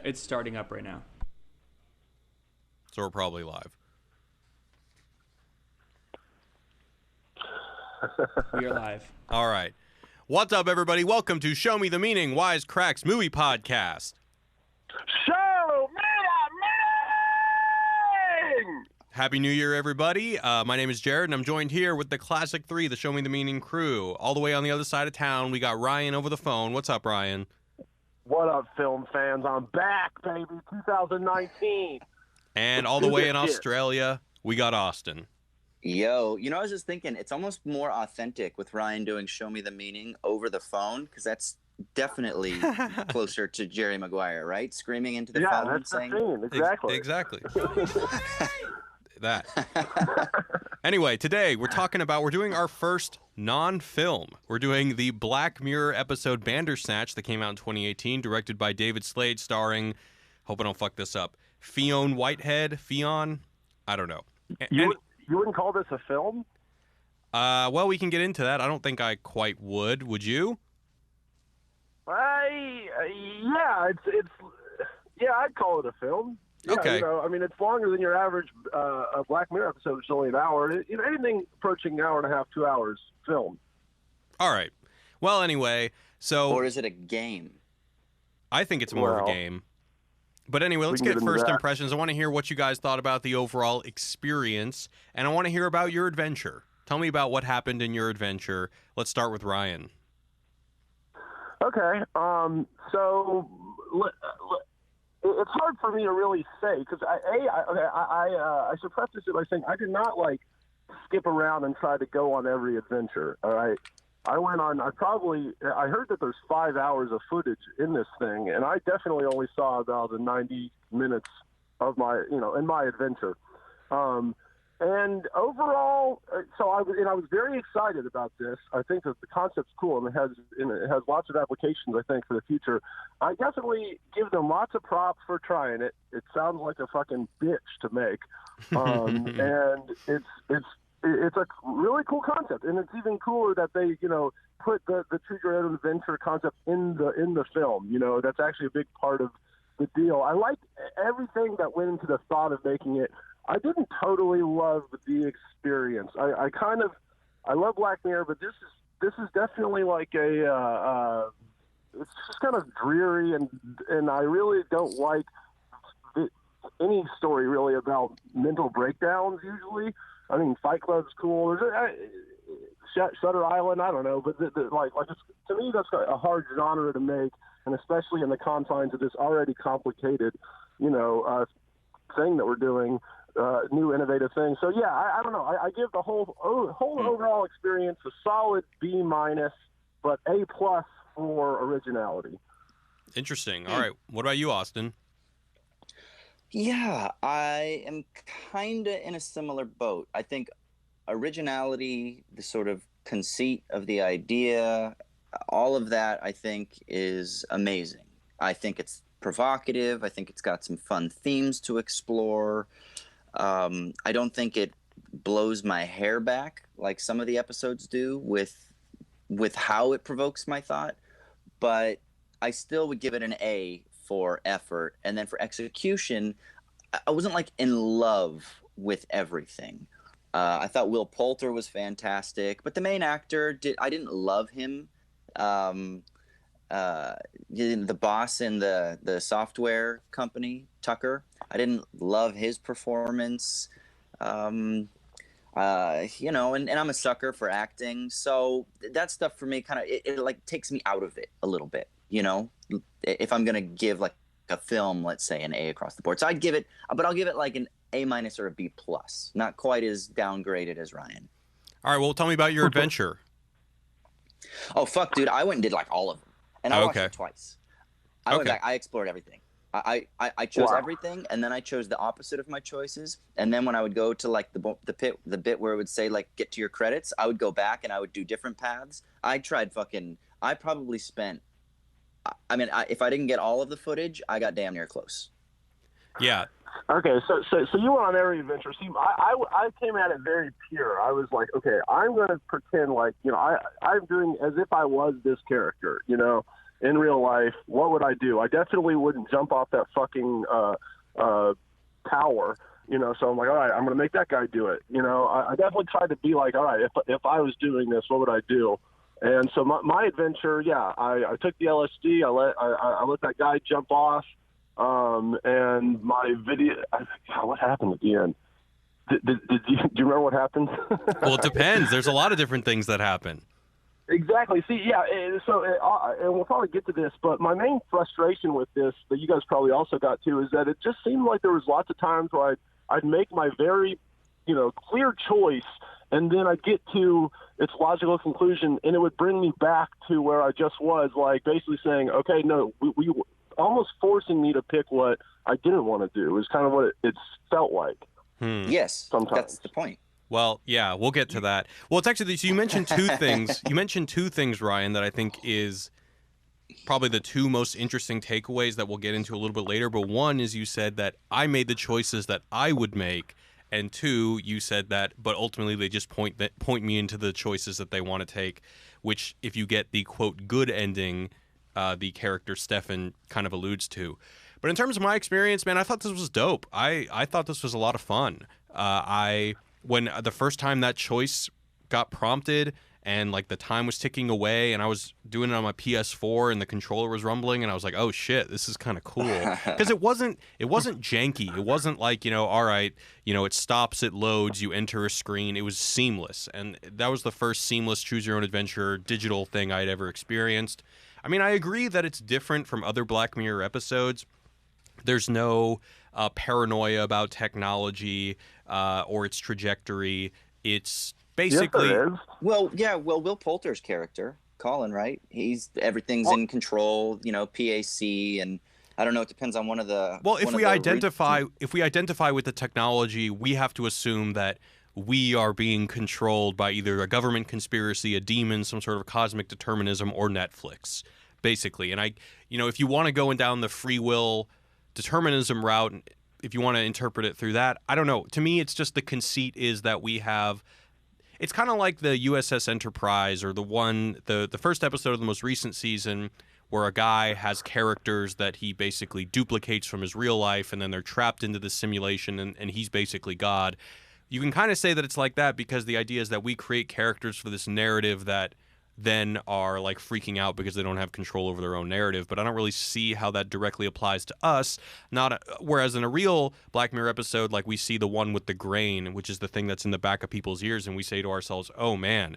It's starting up right now. So we're probably live. We are live. All right. What's up, everybody? Welcome to Show Me the Meaning, Wisecrack's movie podcast. Show me the meaning! Happy New Year, everybody. My name is Jared, and I'm joined here with the Classic 3, the Show Me the Meaning crew. All the way on the other side of town, we got Ryan over the phone. What's up, Ryan? What up, film fans? I'm back, baby. 2019. And all the way in Australia, we got Austin. Yo, I was just thinking, it's almost more authentic with Ryan doing Show Me the Meaning over the phone, because that's definitely closer to Jerry Maguire, right? Screaming into the phone and saying... Exactly. Exactly. That. Anyway, today we're doing our first non-film. We're doing the Black Mirror episode Bandersnatch that came out in 2018, directed by David Slade, starring, hope I don't fuck this up, Fionn Whitehead? I don't know. You wouldn't call this a film? Well, we can get into that. I don't think I quite would. Would you? Yeah, I'd call it a film. Yeah, okay. It's longer than your average Black Mirror episode, which is only an hour. Anything approaching an hour and a half, 2 hours, film. All right. Well, anyway, so... Or is it a game? I think it's more of a game. But anyway, let's get first impressions. I want to hear what you guys thought about the overall experience, and I want to hear about your adventure. Tell me about what happened in your adventure. Let's start with Ryan. Okay. So it's hard for me to really say because I should preface it by saying I did not skip around and try to go on every adventure. All right. I heard that there's 5 hours of footage in this thing, and I definitely only saw about 90 minutes of in my adventure. And overall, so I was very excited about this. I think that the concept's cool, and it has lots of applications, I think, for the future. I definitely give them lots of props for trying it. It sounds like a fucking bitch to make. And it's a really cool concept, and it's even cooler that they, put the choose your own adventure concept in the film. That's actually a big part of the deal. I like everything that went into the thought of making it. I didn't totally love the experience. I love Black Mirror, but this is definitely like it's just kind of dreary, and I really don't like any story really about mental breakdowns usually. I mean, Fight Club's cool. Shutter Island, I don't know, but to me, that's a hard genre to make, and especially in the confines of this already complicated, thing that we're doing, new innovative thing. So yeah, I don't know. I give the whole overall experience a solid B-, but A+ for originality. Interesting. All right, what about you, Austin? Yeah, I am kind of in a similar boat. I think originality, the sort of conceit of the idea, all of that, I think, is amazing. I think it's provocative. I think it's got some fun themes to explore. I don't think it blows my hair back like some of the episodes do with how it provokes my thought, but I still would give it an A for effort. And then for execution, I wasn't in love with everything. I thought Will Poulter was fantastic, but the main actor, I didn't love him. The boss in the software company, Tucker, I didn't love his performance. And I'm a sucker for acting, so that stuff for me kind of it takes me out of it a little bit. If I'm gonna give a film, let's say, an A across the board, so I'll give it an A- or a B+, not quite as downgraded as Ryan. All right, well, tell me about your adventure. Oh fuck, dude, I went and did all of them, and I watched it twice. I went back, I explored everything. I chose everything, and then I chose the opposite of my choices. And then when I would go to the bit where it would say get to your credits, I would go back and I would do different paths. I probably spent. If I didn't get all of the footage, I got damn near close. Yeah. Okay, so you went on every adventure. See, I came at it very pure. I was like, okay, I'm going to pretend I'm doing as if I was this character, in real life, what would I do? I definitely wouldn't jump off that fucking tower, you know. So I'm like, all right, I'm going to make that guy do it. You know, I definitely tried to be like, all right, if I was doing this, what would I do? And so my adventure, I took the LSD. I let that guy jump off. And my video, what happened at the end? Do you remember what happened? Well, it depends. There's a lot of different things that happen. Exactly. See, and we'll probably get to this, but my main frustration with this that you guys probably also got to is that it just seemed like there was lots of times where I'd make my very, you know, clear choice, and then I'd get to its logical conclusion, and it would bring me back to where I just was, like basically saying, okay, no, we almost forcing me to pick what I didn't want to do is kind of what it felt like. Yes, sometimes. That's the point. Well, yeah, we'll get to that. Well, it's actually, so you mentioned two things. You mentioned two things, Ryan, that I think is probably the two most interesting takeaways that we'll get into a little bit later. But one is you said that I made the choices that I would make. And two, you said that, but ultimately they just point me into the choices that they want to take, which if you get the, quote, good ending, the character Stefan kind of alludes to. But in terms of my experience, man, I thought this was dope. I thought this was a lot of fun. When the first time that choice got prompted and like the time was ticking away and I was doing it on my PS4 and the controller was rumbling and I was like, oh shit, this is kind of cool. Because it wasn't janky. It wasn't like, you know, all right, you know, it stops, it loads, you enter a screen. It was seamless. And that was the first seamless choose your own adventure digital thing I'd ever experienced. I mean, I agree that it's different from other Black Mirror episodes. There's no paranoia about technology or its trajectory. It's basically... Yes, there is. Well, yeah, Will Poulter's character, Colin, right? Everything's in control, you know, PAC, and I don't know, it depends on one of the... Well, if we identify with the technology, we have to assume that we are being controlled by either a government conspiracy, a demon, some sort of cosmic determinism, or Netflix, basically. And if you want to go down the free will determinism route, if you want to interpret it through that, I don't know. To me, it's just the conceit is that we have... It's kind of like the USS Enterprise or the first episode of the most recent season where a guy has characters that he basically duplicates from his real life and then they're trapped into the simulation and he's basically God. You can kind of say that it's like that because the idea is that we create characters for this narrative that then are like freaking out because they don't have control over their own narrative. But I don't really see how that directly applies to us. Whereas in a real Black Mirror episode, like we see the one with the grain, which is the thing that's in the back of people's ears, and we say to ourselves, oh man,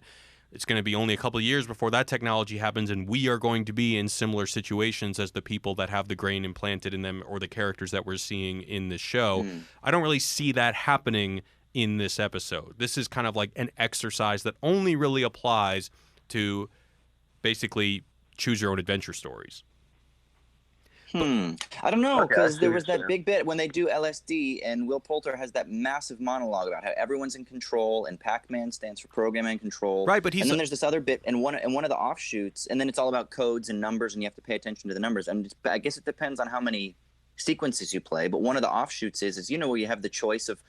it's going to be only a couple of years before that technology happens, and we are going to be in similar situations as the people that have the grain implanted in them or the characters that we're seeing in this show. I don't really see that happening in this episode. This is kind of like an exercise that only really applies to basically choose your own adventure stories. I don't know, because Okay, there was that big bit when they do LSD and Will Poulter has that massive monologue about how everyone's in control and Pac-Man stands for program and control. Right, but and then there's this other bit and one of the offshoots, and then it's all about codes and numbers and you have to pay attention to the numbers. And I guess it depends on how many sequences you play, but one of the offshoots is where you have the choice of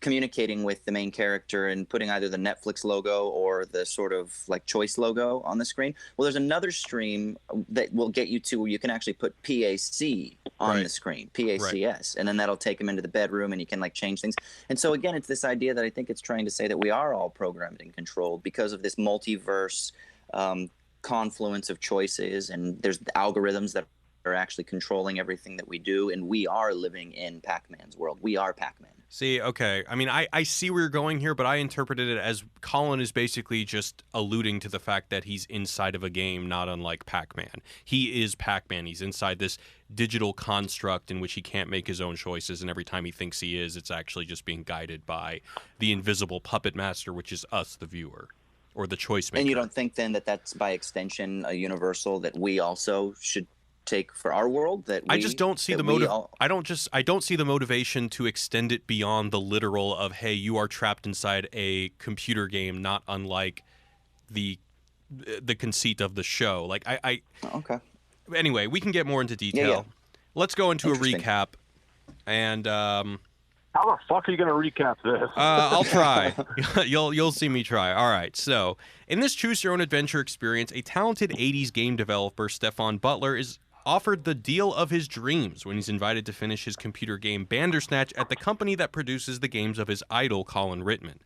communicating with the main character and putting either the Netflix logo or the sort of like choice logo on the screen. Well, there's another stream that will get you to where you can actually put PAC on the screen, PACS, and then that'll take them into the bedroom and you can like change things. And so again, it's this idea that I think it's trying to say that we are all programmed and controlled because of this multiverse confluence of choices, and there's algorithms that are actually controlling everything that we do, and we are living in Pac-Man's world. We are Pac-Man. See, okay. I mean, I see where you're going here, but I interpreted it as Colin is basically just alluding to the fact that he's inside of a game, not unlike Pac-Man. He is Pac-Man. He's inside this digital construct in which he can't make his own choices, and every time he thinks he is, it's actually just being guided by the invisible puppet master, which is us, the viewer, or the choice maker. And you don't think then that that's by extension a universal that we also should take for our world? I just don't see I don't see the motivation to extend it beyond the literal of, hey, you are trapped inside a computer game, not unlike the conceit of the show. Like okay. Anyway, we can get more into detail. Yeah. Let's go into a recap, and How the fuck are you going to recap this? I'll try. You'll see me try. All right. So, in this choose your own adventure experience, a talented 80s game developer, Stefan Butler, is offered the deal of his dreams when he's invited to finish his computer game Bandersnatch at the company that produces the games of his idol, Colin Rittman.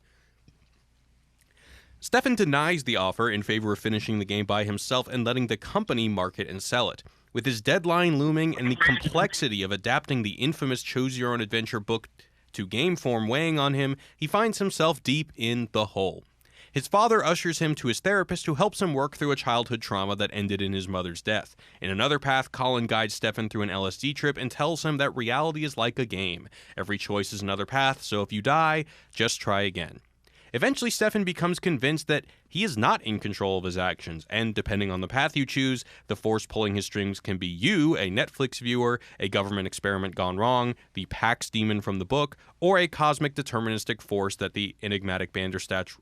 Stefan denies the offer in favor of finishing the game by himself and letting the company market and sell it. With his deadline looming and the complexity of adapting the infamous Choose Your Own Adventure book to game form weighing on him, he finds himself deep in the hole. His father ushers him to his therapist, who helps him work through a childhood trauma that ended in his mother's death. In another path, Colin guides Stefan through an LSD trip and tells him that reality is like a game. Every choice is another path, so if you die, just try again. Eventually, Stefan becomes convinced that he is not in control of his actions, and depending on the path you choose, the force pulling his strings can be you, a Netflix viewer, a government experiment gone wrong, the Pax demon from the book, or a cosmic deterministic force that the enigmatic Bandersnatch.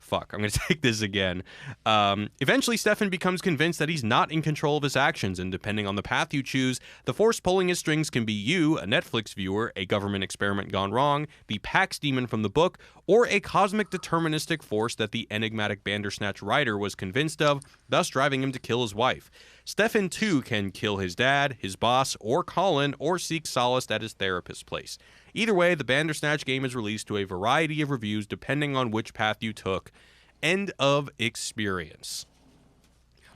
Fuck, I'm going to take this again. Eventually, Stefan becomes convinced that he's not in control of his actions, and depending on the path you choose, the force pulling his strings can be you, a Netflix viewer, a government experiment gone wrong, the Pax demon from the book, or a cosmic deterministic force that the enigmatic Bandersnatch writer was convinced of, thus driving him to kill his wife. Stefan, too, can kill his dad, his boss, or Colin, or seek solace at his therapist's place. Either way, the Bandersnatch game is released to a variety of reviews depending on which path you took. End of experience.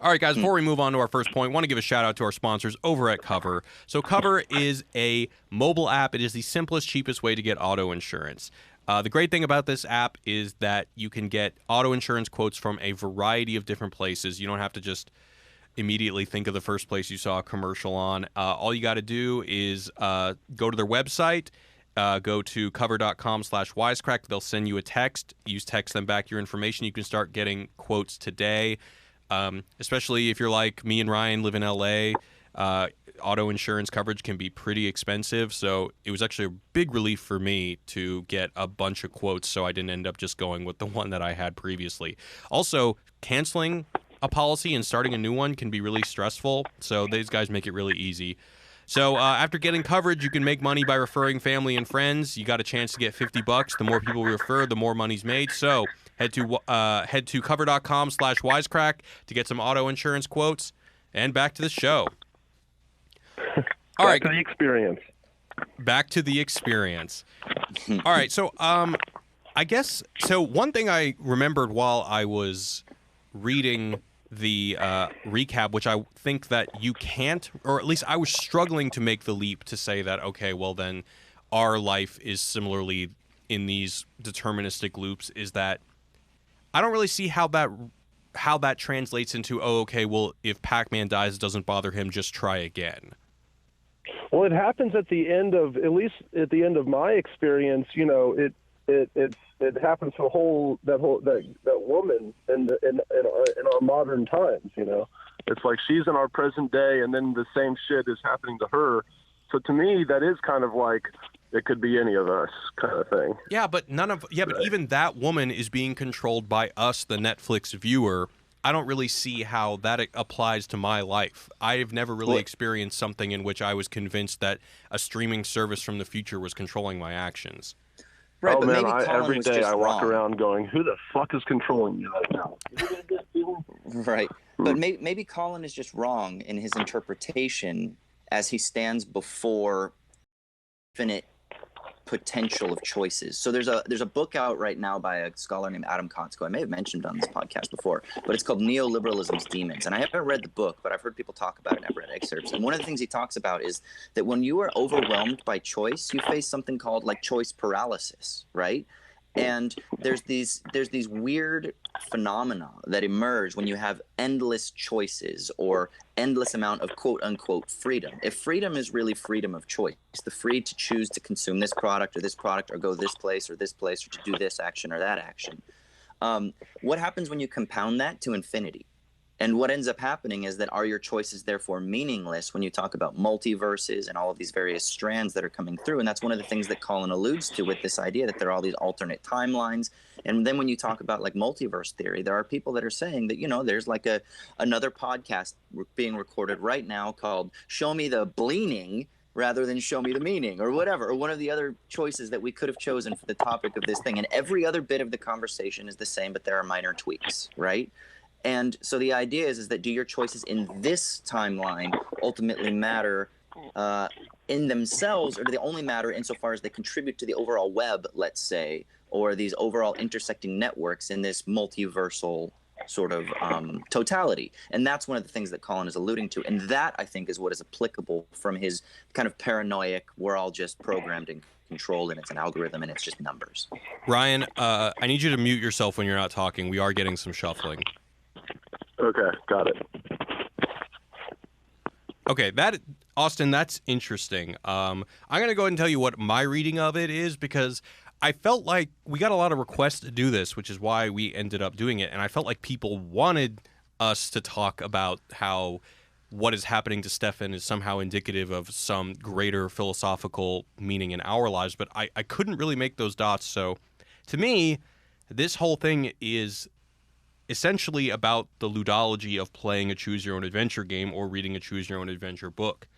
All right, guys, before we move on to our first point, I want to give a shout out to our sponsors over at Cover. So Cover is a mobile app. It is the simplest, cheapest way to get auto insurance. The great thing about this app is that you can get auto insurance quotes from a variety of different places. You don't have to just immediately think of the first place you saw a commercial on. All you got to do is go to their website, go to cover.com/wisecrack. They'll send you a text. You text them back your information. You can start getting quotes today, especially if you're like me and Ryan, live in LA. Auto insurance coverage can be pretty expensive, so it was actually a big relief for me to get a bunch of quotes so I didn't end up just going with the one that I had previously. Also, canceling a policy and starting a new one can be really stressful, so these guys make it really easy. So after getting coverage, you can make money by referring family and friends. You got a chance to get $50. The more people we refer, the more money's made. So head to cover.com/wisecrack to get some auto insurance quotes. And back to the show. All right. Back to the experience. Back to the experience. All right. So I guess so. One thing I remembered while I was reading the recap, which I think that you can't, or at least I was struggling to make the leap to say that, okay, well then our life is similarly in these deterministic loops, is that I don't really see how that translates into, oh, okay, well, if Pac-Man dies, it doesn't bother him, just try again. Well, it happens at the end of, at least at the end of my experience, you know, it happens to that woman in our modern times, you know. It's like she's in our present day, and then the same shit is happening to her. So to me, that is kind of like it could be any of us kind of thing. Yeah, but even that woman is being controlled by us, the Netflix viewer. I don't really see how that applies to my life. I've never really experienced something in which I was convinced that a streaming service from the future was controlling my actions. Right, oh but man, maybe Colin every was day just I walk wrong. around going, "Who the fuck is controlling me right now?" Right, but maybe Colin is just wrong in his interpretation as he stands before infinite potential of choices. So there's a book out right now by a scholar named Adam Kotsko. I may have mentioned on this podcast before, but it's called Neoliberalism's Demons. And I haven't read the book, but I've heard people talk about it, and I've read excerpts. And one of the things he talks about is that when you are overwhelmed by choice, you face something called like choice paralysis, right? And there's these weird phenomena that emerge when you have endless choices or endless amount of quote unquote freedom. If freedom is really freedom of choice, the free to choose to consume this product or go this place or to do this action or that action. What happens when you compound that to infinity? And what ends up happening is that are your choices therefore meaningless when you talk about multiverses and all of these various strands that are coming through? And that's one of the things that Colin alludes to with this idea that there are all these alternate timelines. And then when you talk about like multiverse theory, there are people that are saying that, you know, there's like another podcast being recorded right now called Show Me the Bleeding. rather than show me the meaning, or whatever, or one of the other choices that we could have chosen for the topic of this thing. And every other bit of the conversation is the same, but there are minor tweaks, right? And so the idea is that do your choices in this timeline ultimately matter in themselves, or do they only matter insofar as they contribute to the overall web, let's say, or these overall intersecting networks in this multiversal sort of totality? And that's one of the things that Colin is alluding to. And that, I think, is what is applicable from his kind of paranoid, we're all just programmed and controlled, and it's an algorithm, and it's just numbers. Ryan, I need you to mute yourself when you're not talking. We are getting some shuffling. Okay, got it. Okay, Austin, that's interesting. I'm going to go ahead and tell you what my reading of it is, because I felt like we got a lot of requests to do this, which is why we ended up doing it. And I felt like people wanted us to talk about how what is happening to Stefan is somehow indicative of some greater philosophical meaning in our lives. But I couldn't really make those dots. So to me, this whole thing is essentially about the ludology of playing a choose-your-own-adventure game or reading a choose-your-own-adventure book.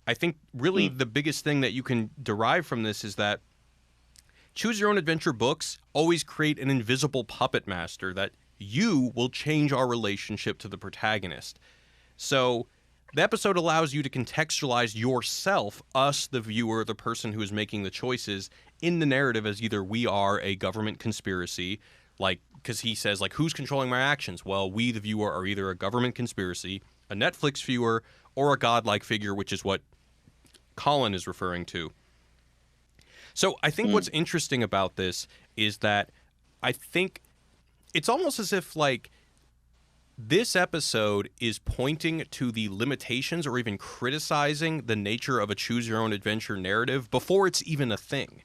I think really the biggest thing that you can derive from this is that choose-your-own-adventure books always create an invisible puppet master that you will change our relationship to the protagonist. So the episode allows you to contextualize yourself, us, the viewer, the person who is making the choices, in the narrative as either we are a government conspiracy, like, because he says, like, who's controlling my actions? Well, we, the viewer, are either a government conspiracy, a Netflix viewer, or a godlike figure, which is what Colin is referring to. So I think what's interesting about this is that I think it's almost as if, like, this episode is pointing to the limitations or even criticizing the nature of a choose-your-own-adventure narrative before it's even a thing.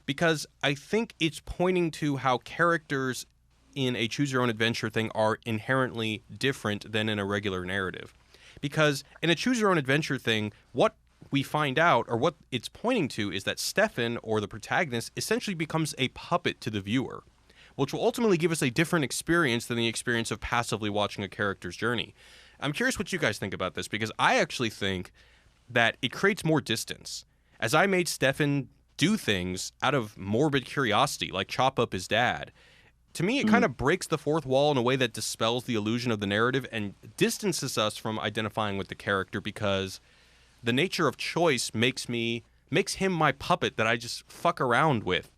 Because I think it's pointing to how characters in a choose-your-own-adventure thing are inherently different than in a regular narrative. Because in a choose-your-own-adventure thing, what we find out, or what it's pointing to, is that Stefan, or the protagonist, essentially becomes a puppet to the viewer, which will ultimately give us a different experience than the experience of passively watching a character's journey. I'm curious what you guys think about this, because I actually think that it creates more distance. As I made Stefan do things out of morbid curiosity, like chop up his dad, to me, it kind of breaks the fourth wall in a way that dispels the illusion of the narrative and distances us from identifying with the character, because the nature of choice makes him my puppet that I just fuck around with.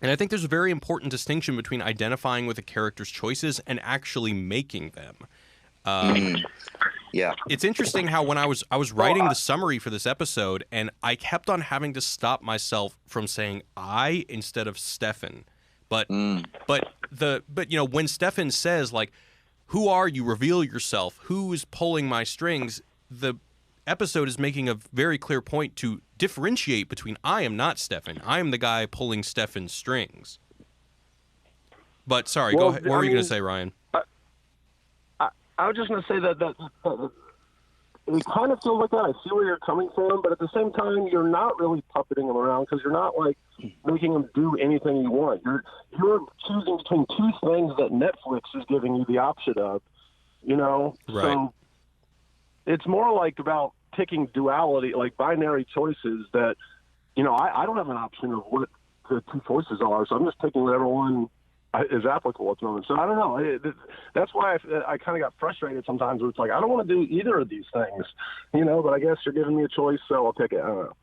And I think there's a very important distinction between identifying with a character's choices and actually making them. Yeah. It's interesting how when I was writing the summary for this episode, and I kept on having to stop myself from saying I instead of Stefan. But you know, when Stefan says, like, who are you? Reveal yourself. Who is pulling my strings? The episode is making a very clear point to differentiate between I am not Stefan. I am the guy pulling Stefan's strings. But sorry, go ahead. What were you going to say, Ryan? I was just going to say that it kind of feels like that. I see where you're coming from, but at the same time, you're not really puppeting him around, because you're not, like, making him do anything you want. You're choosing between two things that Netflix is giving you the option of, you know? Right. So it's more like about picking duality, like binary choices that, you know, I don't have an option of what the two choices are, so I'm just picking whatever one is applicable at the moment. So I don't know. That's why I kind of got frustrated sometimes, where it's like, I don't want to do either of these things, you know, but I guess you're giving me a choice, so I'll pick it. I don't know.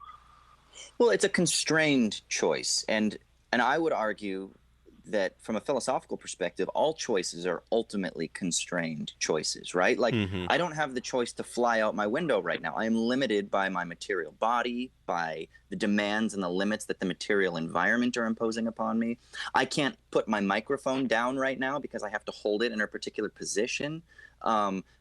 Well, it's a constrained choice. And I would argue that from a philosophical perspective, all choices are ultimately constrained choices, right? Like, I don't have the choice to fly out my window right now. I am limited by my material body, by the demands and the limits that the material environment are imposing upon me. I can't put my microphone down right now because I have to hold it in a particular position.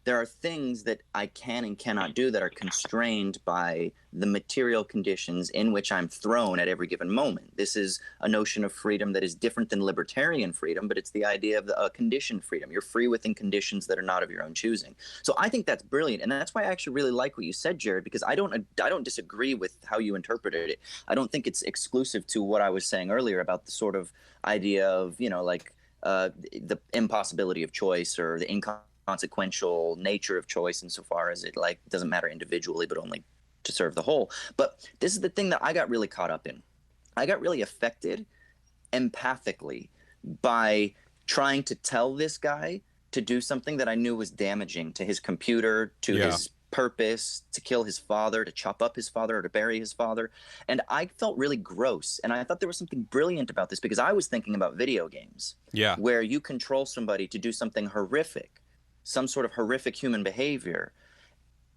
There are things that I can and cannot do that are constrained by the material conditions in which I'm thrown at every given moment. This is a notion of freedom that is different than libertarian freedom, but it's the idea of the conditioned freedom. You're free within conditions that are not of your own choosing. So I think that's brilliant, and that's why I actually really like what you said, Jared, because I don't disagree with how you interpreted it. I don't think it's exclusive to what I was saying earlier about the sort of idea of, you know, like the impossibility of choice, or the inconsequential nature of choice, insofar as it, like, doesn't matter individually but only to serve the whole. But this is the thing that I got really caught up in. I got really affected empathically by trying to tell this guy to do something that I knew was damaging to his computer, to his purpose, to kill his father, to chop up his father, or to bury his father. And I felt really gross. And I thought there was something brilliant about this, because I was thinking about video games where you control somebody to do something horrific, some sort of horrific human behavior,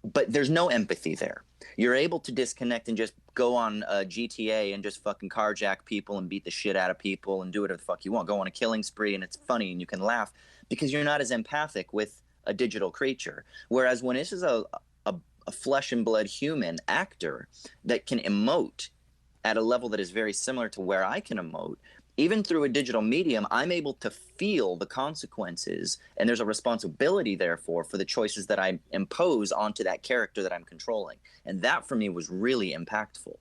but there's no empathy there. You're able to disconnect and just go on GTA and just fucking carjack people and beat the shit out of people and do whatever the fuck you want. Go on a killing spree, and it's funny and you can laugh because you're not as empathic with a digital creature. Whereas when this is a flesh and blood human actor that can emote at a level that is very similar to where I can emote, even through a digital medium, I'm able to feel the consequences, and there's a responsibility, therefore, for the choices that I impose onto that character that I'm controlling. And that, for me, was really impactful.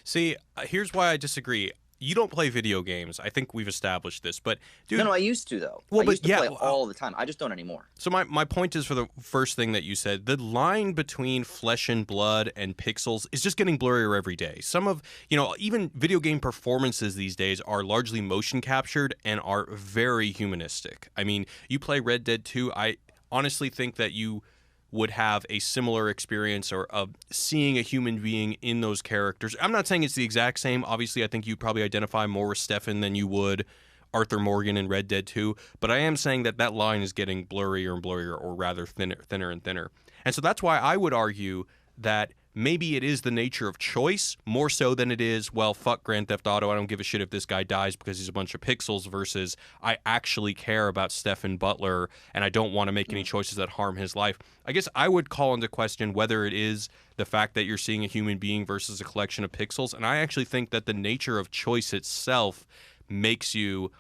See, here's why I disagree. You don't play video games. I think we've established this, but dude, no, I used to, though. Well, I used to play well, all the time. I just don't anymore. So my point is, for the first thing that you said, the line between flesh and blood and pixels is just getting blurrier every day. Some of, even video game performances these days are largely motion captured and are very humanistic. I mean, you play Red Dead 2, I honestly think that you would have a similar experience or of seeing a human being in those characters. I'm not saying it's the exact same. Obviously, I think you'd probably identify more with Stefan than you would Arthur Morgan in Red Dead 2, but I am saying that line is getting blurrier and blurrier, or rather thinner and thinner. And so that's why I would argue that maybe it is the nature of choice more so than it is, well, fuck Grand Theft Auto, I don't give a shit if this guy dies because he's a bunch of pixels, versus I actually care about Stefan Butler and I don't want to make any choices that harm his life. I guess I would call into question whether it is the fact that you're seeing a human being versus a collection of pixels, and I actually think that the nature of choice itself makes you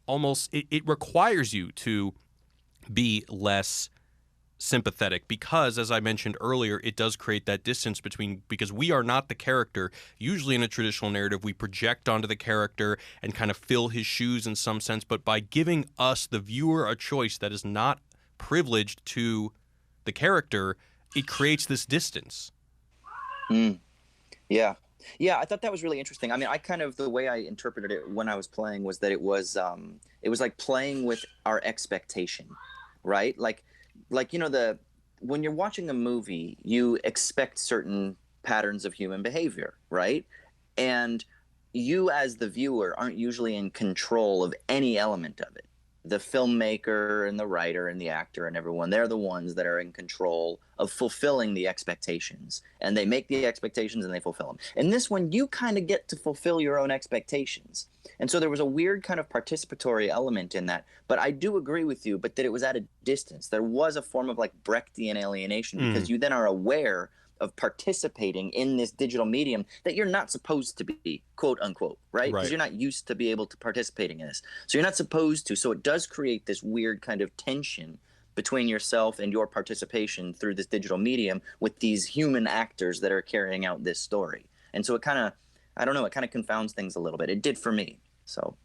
almost, it requires you to be less sympathetic, because, as I mentioned earlier, it does create that distance between, because we are not the character. Usually in a traditional narrative, we project onto the character and kind of fill his shoes in some sense, but by giving us, the viewer, a choice that is not privileged to the character, it creates this distance. Yeah, I thought that was really interesting. I mean, the way I interpreted it when I was playing was that it was like playing with our expectation, right? Like when you're watching a movie, you expect certain patterns of human behavior, right? And you, as the viewer, aren't usually in control of any element of it. The filmmaker and the writer and the actor and everyone, they're the ones that are in control of fulfilling the expectations, and they make the expectations and they fulfill them. In this one, you kind of get to fulfill your own expectations. And so there was a weird kind of participatory element in that. But I do agree with you, but that it was at a distance. There was a form of like Brechtian alienation, because you then are aware of participating in this digital medium that you're not supposed to be, quote unquote, right? Because you're not used to be able to participating in this. So you're not supposed to. So it does create this weird kind of tension between yourself and your participation through this digital medium with these human actors that are carrying out this story. And so it kind of, I don't know, it kind of confounds things a little bit. It did for me. So.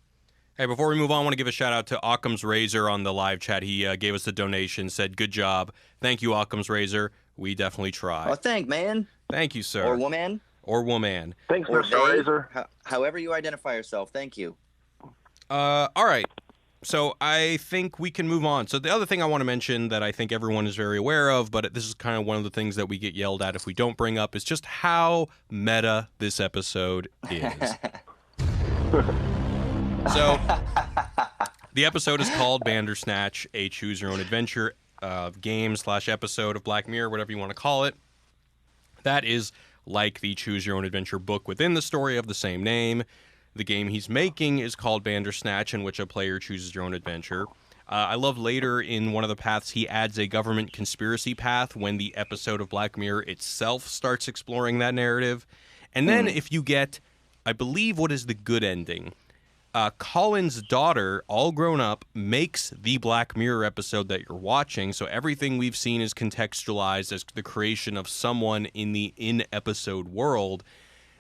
Hey, before we move on, I want to give a shout out to Occam's Razor on the live chat. He gave us a donation, said, good job. Thank you, Occam's Razor. We definitely try. Oh, man. Thank you, sir. Or woman. Or woman. Thanks, Mr. Razor. However you identify yourself. Thank you. All right. So I think we can move on. So the other thing I want to mention that I think everyone is very aware of, but this is kind of one of the things that we get yelled at if we don't bring up, is just how meta this episode is. So the episode is called Bandersnatch, a choose your own adventure game/episode of Black Mirror, whatever you want to call it. That is like the choose your own adventure book within the story of the same name. The game he's making is called Bandersnatch, in which a player chooses your own adventure. I love later in one of the paths he adds a government conspiracy path when the episode of Black Mirror itself starts exploring that narrative. And then if you get, I believe, what is the good ending? Colin's daughter, all grown up, makes the Black Mirror episode that you're watching, so everything we've seen is contextualized as the creation of someone in the in-episode world.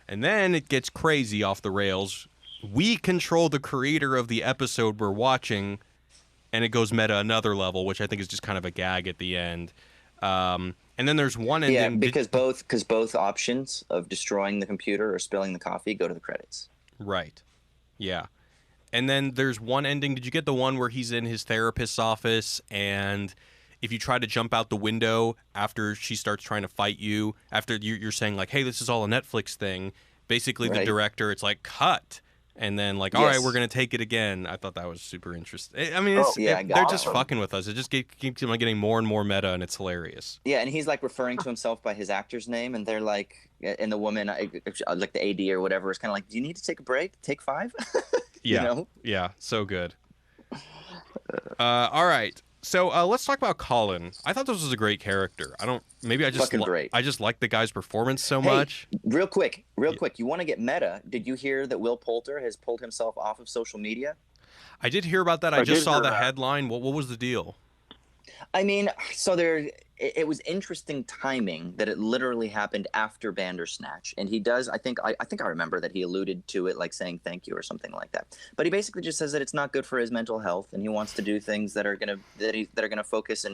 And then it gets crazy off the rails. We control the creator of the episode we're watching, and it goes meta another level, which I think is just kind of a gag at the end. And then there's one ending. Yeah, because both options of destroying the computer or spilling the coffee go to the credits. Right. Yeah. And then there's one ending. Did you get the one where he's in his therapist's office, and if you try to jump out the window after she starts trying to fight you, after you're saying like, hey, this is all a Netflix thing, basically the director, it's like, cut. And then like, all right, we're going to take it again. I thought that was super interesting. I mean, they're just fucking with us. It just keeps getting more and more meta, and it's hilarious. Yeah, and he's like referring to himself by his actor's name, and they're like, and the woman, like the AD or whatever, is kind of like, do you need to take a break? Take 5? Yeah. You know? Yeah, so good. All right. So let's talk about Colin. I thought this was a great character. I just like the guy's performance so much. Real quick. You want to get meta? Did you hear that Will Poulter has pulled himself off of social media? I did hear about that. I just saw the headline. What was the deal? I mean, so it was interesting timing that it literally happened after Bandersnatch, and he does. I think I remember that he alluded to it, like saying thank you or something like that. But he basically just says that it's not good for his mental health, and he wants to do things that are gonna focus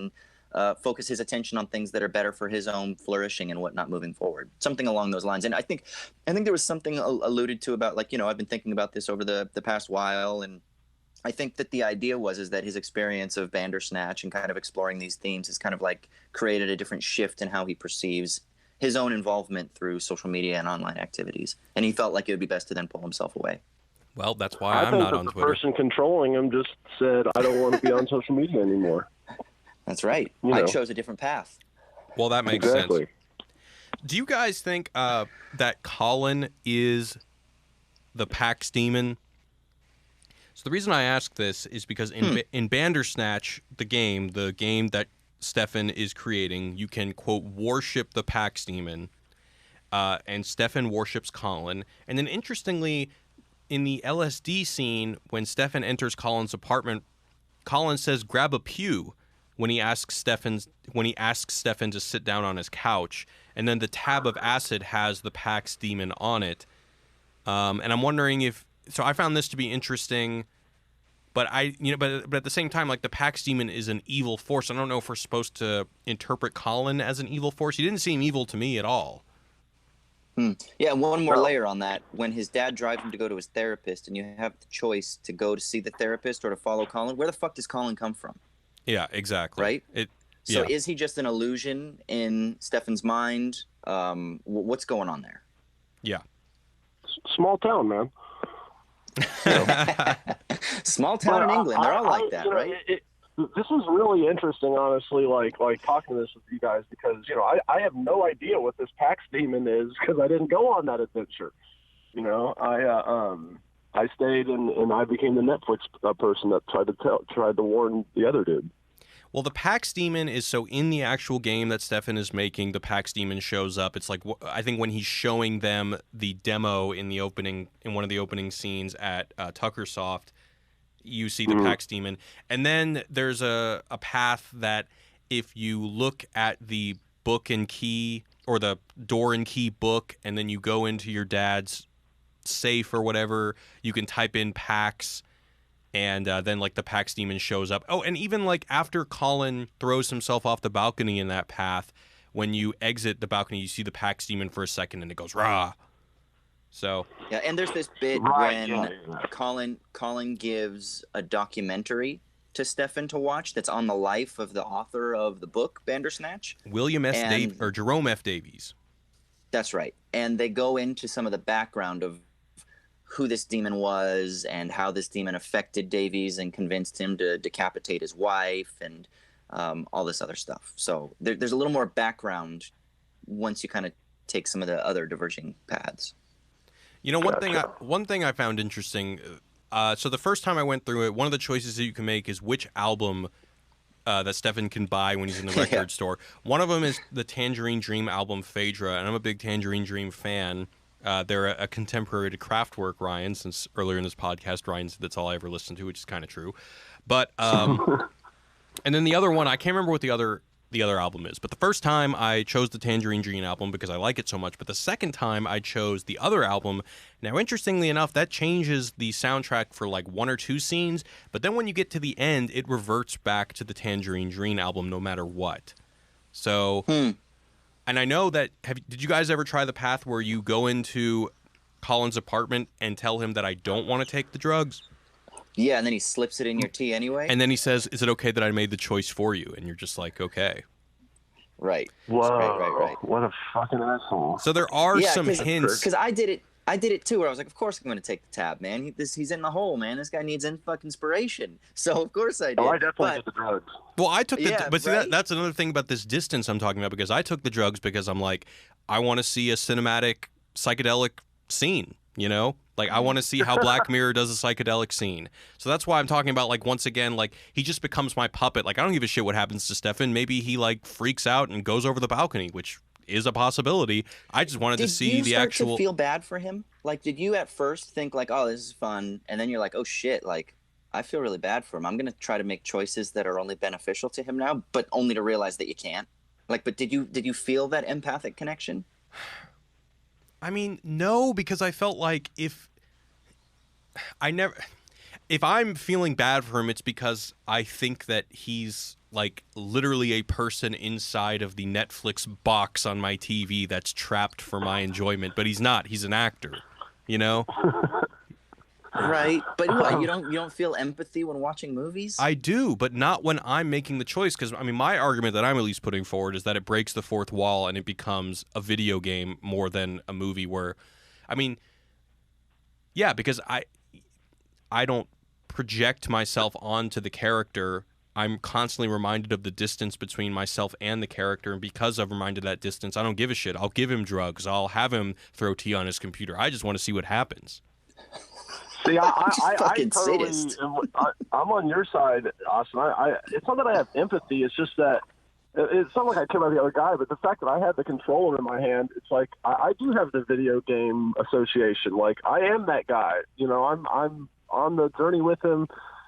his attention on things that are better for his own flourishing and whatnot moving forward. Something along those lines. And I think there was something alluded to about, like, I've been thinking about this over the past while, and I think that the idea is that his experience of Bandersnatch and kind of exploring these themes has kind of like created a different shift in how he perceives his own involvement through social media and online activities. And he felt like it would be best to then pull himself away. Well, that's why I'm not on Twitter. The person controlling him just said, I don't want to be on social media anymore. That's right. I chose a different path. Well, that makes sense. Do you guys think that Colin is the PAX demon? So the reason I ask this is because in Bandersnatch, the game that Stefan is creating, you can, quote, worship the PAX demon, and Stefan worships Colin. And then interestingly, in the LSD scene, when Stefan enters Colin's apartment, Colin says, grab a pew, when he asks Stefan to sit down on his couch. And then the tab of acid has the PAX demon on it. And I'm wondering so I found this to be interesting, but but at the same time, like, the PAX demon is an evil force. I don't know if we're supposed to interpret Colin as an evil force. He didn't seem evil to me at all. Yeah, one more layer on that. When his dad drives him to go to his therapist, and you have the choice to go to see the therapist or to follow Colin, where the fuck does Colin come from? Yeah, exactly. Right? So is he just an illusion in Stefan's mind? What's going on there? Yeah. Small town, man. Small town in England. They're all like that, right? This is really interesting, honestly, like talking this with you guys, because, I have no idea what this PAX demon is, because I didn't go on that adventure. I stayed and I became the Netflix person that tried to warn the other dude. Well, the PAX demon is, so in the actual game that Stefan is making, the PAX demon shows up. It's like, I think when he's showing them the demo in one of the opening scenes at Tuckersoft, you see the PAX demon. And then there's a path that if you look at the book and key, or the door and key book, and then you go into your dad's safe or whatever, you can type in PAX, and then like the PAX demon shows up. Oh, and even like after Colin throws himself off the balcony in that path, when you exit the balcony, you see the PAX demon for a second, and it goes rah. So yeah, and there's this bit when Colin gives a documentary to Stefan to watch that's on the life of the author of the book Bandersnatch, Jerome F. Davies. That's right, and they go into some of the background of who this demon was and how this demon affected Davies and convinced him to decapitate his wife and all this other stuff. So there's a little more background once you kind of take some of the other diverging paths. One thing I found interesting. So the first time I went through it, one of the choices that you can make is which album that Stefan can buy when he's in the record store. One of them is the Tangerine Dream album Phaedra, and I'm a big Tangerine Dream fan. They're a contemporary to Kraftwerk, Ryan, since earlier in this podcast, Ryan said that's all I ever listened to, which is kind of true. But and then the other one, I can't remember what the other album is. But the first time I chose the Tangerine Dream album because I like it so much. But the second time I chose the other album. Now, interestingly enough, that changes the soundtrack for like one or two scenes. But then when you get to the end, it reverts back to the Tangerine Dream album no matter what. So And I know that, did you guys ever try the path where you go into Colin's apartment and tell him that I don't want to take the drugs? Yeah, and then he slips it in your tea anyway. And then he says, is it okay that I made the choice for you? And you're just like, okay. Right. Whoa. Right. What a fucking asshole. So there are some hints. Because I did it too, where I was like, of course I'm going to take the tab, man. He's in the hole, man. This guy needs fucking inspiration. So of course I did. Oh, I definitely did the drugs. Well, I took the, Yeah, but see, right? that's another thing about this distance I'm talking about, because I took the drugs because I'm like, I want to see a cinematic psychedelic scene, you know? Like, I want to see how Black Mirror does a psychedelic scene. So that's why I'm talking about, like, once again, like, he just becomes my puppet. Like, I don't give a shit what happens to Stefan. Maybe he, like, freaks out and goes over the balcony, which is a possibility. I just wanted to see the actual... Did you start to feel bad for him? Like, did you at first think, like, oh, this is fun, and then you're like, oh, shit, like, I feel really bad for him. I'm going to try to make choices that are only beneficial to him now, but only to realize that you can't? Like, but did you feel that empathic connection? I mean, no, because I felt like if I'm feeling bad for him, it's because I think that he's like literally a person inside of the Netflix box on my TV that's trapped for my enjoyment, but he's not. He's an actor, you know? Right. But what, you don't feel empathy when watching movies? I do, but not when I'm making the choice, because I mean, my argument that I'm at least putting forward is that it breaks the fourth wall and it becomes a video game more than a movie where, I mean, yeah, because I don't project myself onto the character. I'm constantly reminded of the distance between myself and the character, and because I'm reminded of that distance, I don't give a shit. I'll give him drugs. I'll have him throw tea on his computer. I just want to see what happens. See, I fucking totally, sadist. I'm on your side, Austin. It's not that I have empathy. It's just that it's not like I care about the other guy, but the fact that I had the controller in my hand, it's like I do have the video game association. Like, I am that guy. You know, I'm on the journey with him,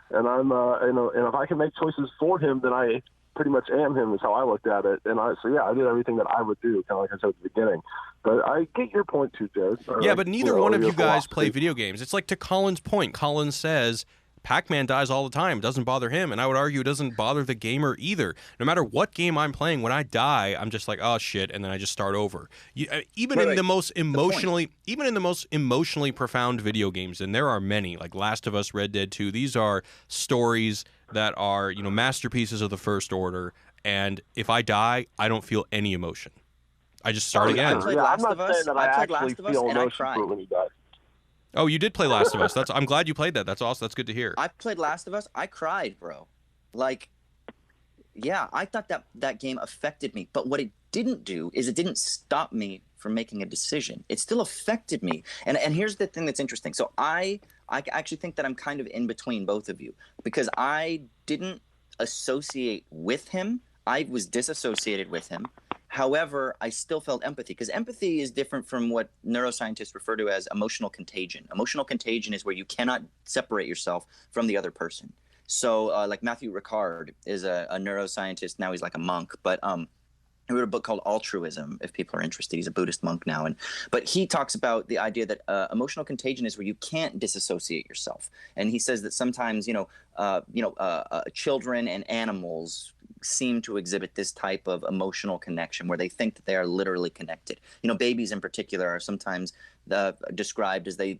and I'm and if I can make choices for him, then I pretty much am him. Is how I looked at it. And I did everything that I would do, kind of like I said at the beginning. But I get your point too, Jared. Yeah, but neither one of you guys play video games. It's like, to Colin's point, Colin says Pac-Man dies all the time. It doesn't bother him. And I would argue it doesn't bother the gamer either. No matter what game I'm playing, when I die, I'm just like, oh, shit, and then I just start over. Even in the most emotionally profound video games, and there are many, like Last of Us, Red Dead 2, these are stories that are, you know, masterpieces of the First Order. And if I die, I don't feel any emotion. I just start again. I played Last of Us. I played Last of Us, and I cried when he died. Oh, you did play Last of Us. I'm glad you played that. That's awesome. That's good to hear. I played Last of Us. I cried, bro. Like, yeah, I thought that game affected me. But what it didn't do is it didn't stop me from making a decision. It still affected me. And here's the thing that's interesting. So I actually think that I'm kind of in between both of you, because I didn't associate with him. I was disassociated with him. However, I still felt empathy, because empathy is different from what neuroscientists refer to as emotional contagion. Emotional contagion is where you cannot separate yourself from the other person. So like Matthew Ricard is a neuroscientist. Now he's like a monk, but he wrote a book called Altruism, if people are interested. He's a Buddhist monk now. But he talks about the idea that emotional contagion is where you can't disassociate yourself. And he says that sometimes, children and animals seem to exhibit this type of emotional connection where they think that they are literally connected. You know, babies in particular are sometimes described as they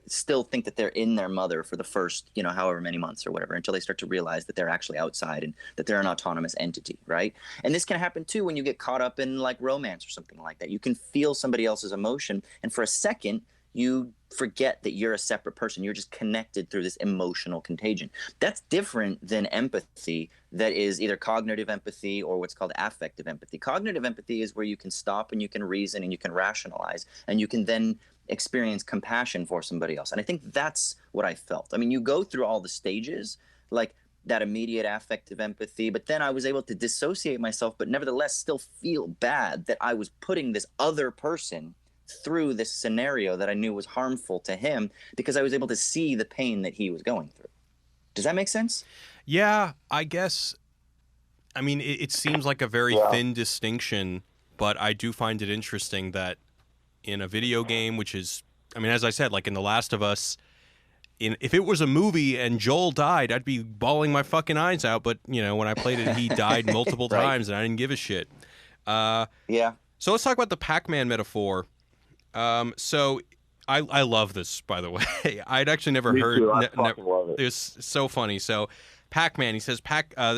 still think that they're in their mother for the first, however many months or whatever, until they start to realize that they're actually outside and that they're an autonomous entity, right? And this can happen too when you get caught up in like romance or something like that. You can feel somebody else's emotion, and for a second, you forget that you're a separate person. You're just connected through this emotional contagion. That's different than empathy that is either cognitive empathy or what's called affective empathy. Cognitive empathy is where you can stop and you can reason and you can rationalize, and you can then experience compassion for somebody else. And I think that's what I felt. I mean, you go through all the stages, like that immediate affective empathy, but then I was able to dissociate myself, but nevertheless still feel bad that I was putting this other person through this scenario that I knew was harmful to him, because I was able to see the pain that he was going through. Does that make sense? Yeah, I guess. I mean, it seems like a very thin distinction, but I do find it interesting that in a video game, which is, I mean, as I said, like in The Last of Us, if it was a movie and Joel died, I'd be bawling my fucking eyes out. But, when I played it, he died multiple times and I didn't give a shit. Yeah. So let's talk about the Pac-Man metaphor. So I love this, by the way. I'd actually never Me heard. too. I fucking love it. It was so funny. So Pac-Man, he says,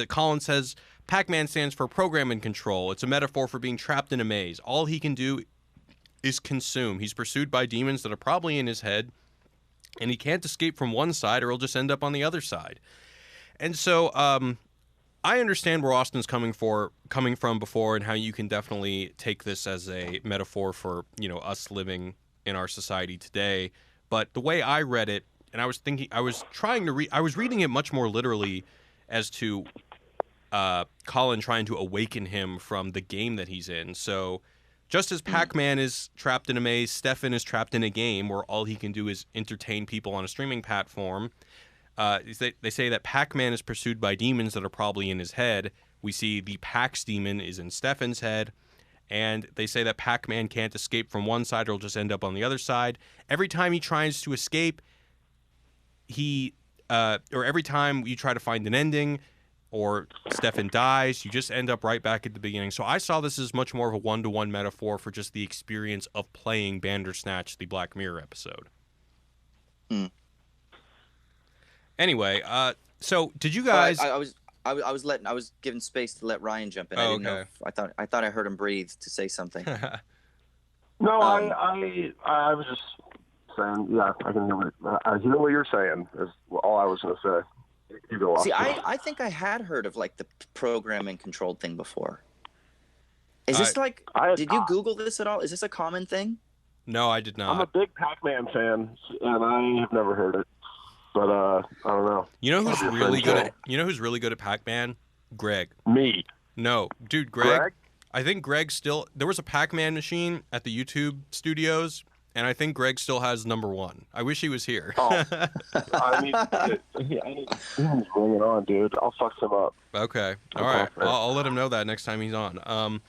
Colin says, Pac-Man stands for program and control. It's a metaphor for being trapped in a maze. All he can do is consume. He's pursued by demons that are probably in his head, and he can't escape from one side or he'll just end up on the other side. And so I understand where Austin's coming from before, and how you can definitely take this as a metaphor for, us living in our society today. But the way I read it, and I was reading it much more literally as to Colin trying to awaken him from the game that he's in. So just as Pac-Man is trapped in a maze, Stefan is trapped in a game where all he can do is entertain people on a streaming platform. They say that Pac-Man is pursued by demons that are probably in his head. We see the Pax demon is in Stefan's head. And they say that Pac-Man can't escape from one side or he'll just end up on the other side. Every time he tries to escape, or every time you try to find an ending, or Stefan dies, you just end up right back at the beginning. So I saw this as much more of a one-to-one metaphor for just the experience of playing Bandersnatch, the Black Mirror episode. Anyway, so did you guys? I was giving space to let Ryan jump in. I didn't know I thought I heard him breathe to say something. No, I was just saying. Yeah, I can hear it. I hear what you're saying. Is all I was going to say. You go off. See, I think I had heard of like the program and controlled thing before. Is this did you Google this at all? Is this a common thing? No, I did not. I'm a big Pac-Man fan, and I have never heard it. But I don't know. You know who's really good at Pac-Man? Greg. Me. No, dude, Greg. I think Greg still. There was a Pac-Man machine at the YouTube studios, and I think Greg still has #1. I wish he was here. Oh, I need bring it on, dude. I'll fuck him up. Okay. All right. I'll let him know that next time he's on.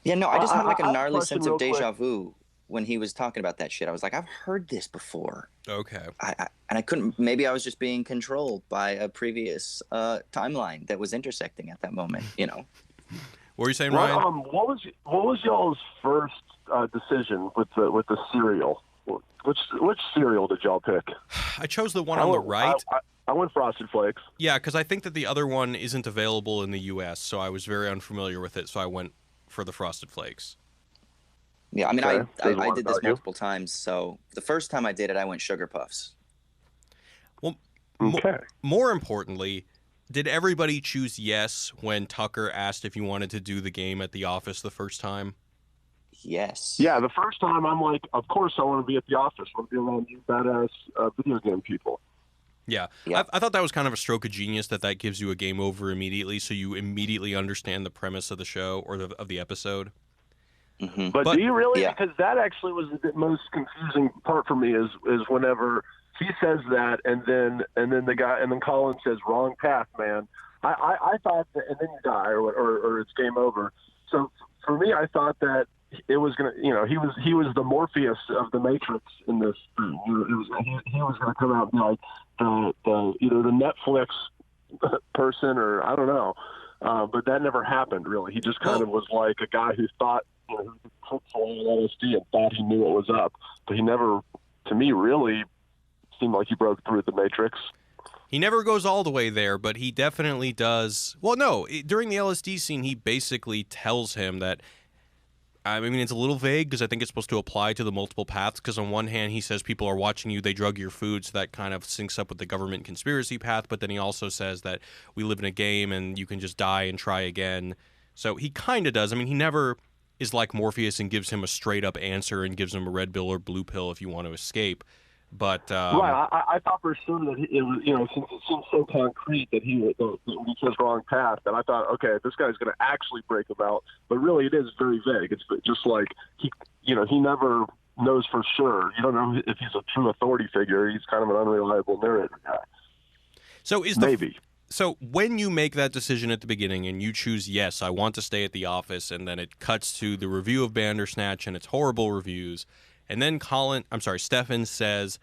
Yeah, no, I just had like a gnarly question sense of real deja vu when he was talking about that shit. I was like, I've heard this before. Okay. And I couldn't. Maybe I was just being controlled by a previous timeline that was intersecting at that moment. What were you saying, Ryan? What was y'all's first decision with the cereal? Which cereal did y'all pick? I chose the one on the right. I went Frosted Flakes. Yeah, because I think that the other one isn't available in the U.S., so I was very unfamiliar with it, so I went for the Frosted Flakes. Yeah, I mean, Okay. I did this multiple times. So the first time I did it, I went Sugar Puffs. Well, Okay. more importantly, did everybody choose yes when Tucker asked if you wanted to do the game at the office the first time? Yes. Yeah, the first time I'm like, of course I want to be at the office. I want to be around you badass video game people. Yeah. Yep. I thought that was kind of a stroke of genius that gives you a game over immediately, so you immediately understand the premise of the show or of the episode. Mm-hmm. But do you really? Yeah. Because that actually was the most confusing part for me is whenever he says that, and then Colin says wrong path, man. I thought that, and then you die or it's game over. So for me, I thought that it was gonna, he was the Morpheus of the Matrix in this thing. He was gonna come out and be like either the Netflix person or I don't know. But that never happened, really. He just kind of was like a guy who thought, he took LSD and thought he knew what was up. But he never, to me, really seemed like he broke through the Matrix. He never goes all the way there, but he definitely does. Well, no, during the LSD scene, he basically tells him that, I mean, it's a little vague because I think it's supposed to apply to the multiple paths, because on one hand, he says people are watching you, they drug your food, so that kind of syncs up with the government conspiracy path, but then he also says that we live in a game and you can just die and try again. So he kind of does. I mean, he never is like Morpheus and gives him a straight-up answer and gives him a red pill or blue pill if you want to escape. But right, I thought for sure that it was, since it seemed so concrete that when he says wrong path, that I thought, okay, this guy's going to actually break him out. But really, it is very vague. It's just like he never knows for sure. You don't know if he's a true authority figure. He's kind of an unreliable narrator guy. So maybe. So when you make that decision at the beginning and you choose, yes, I want to stay at the office, and then it cuts to the review of Bandersnatch and its horrible reviews, and then Stefan says,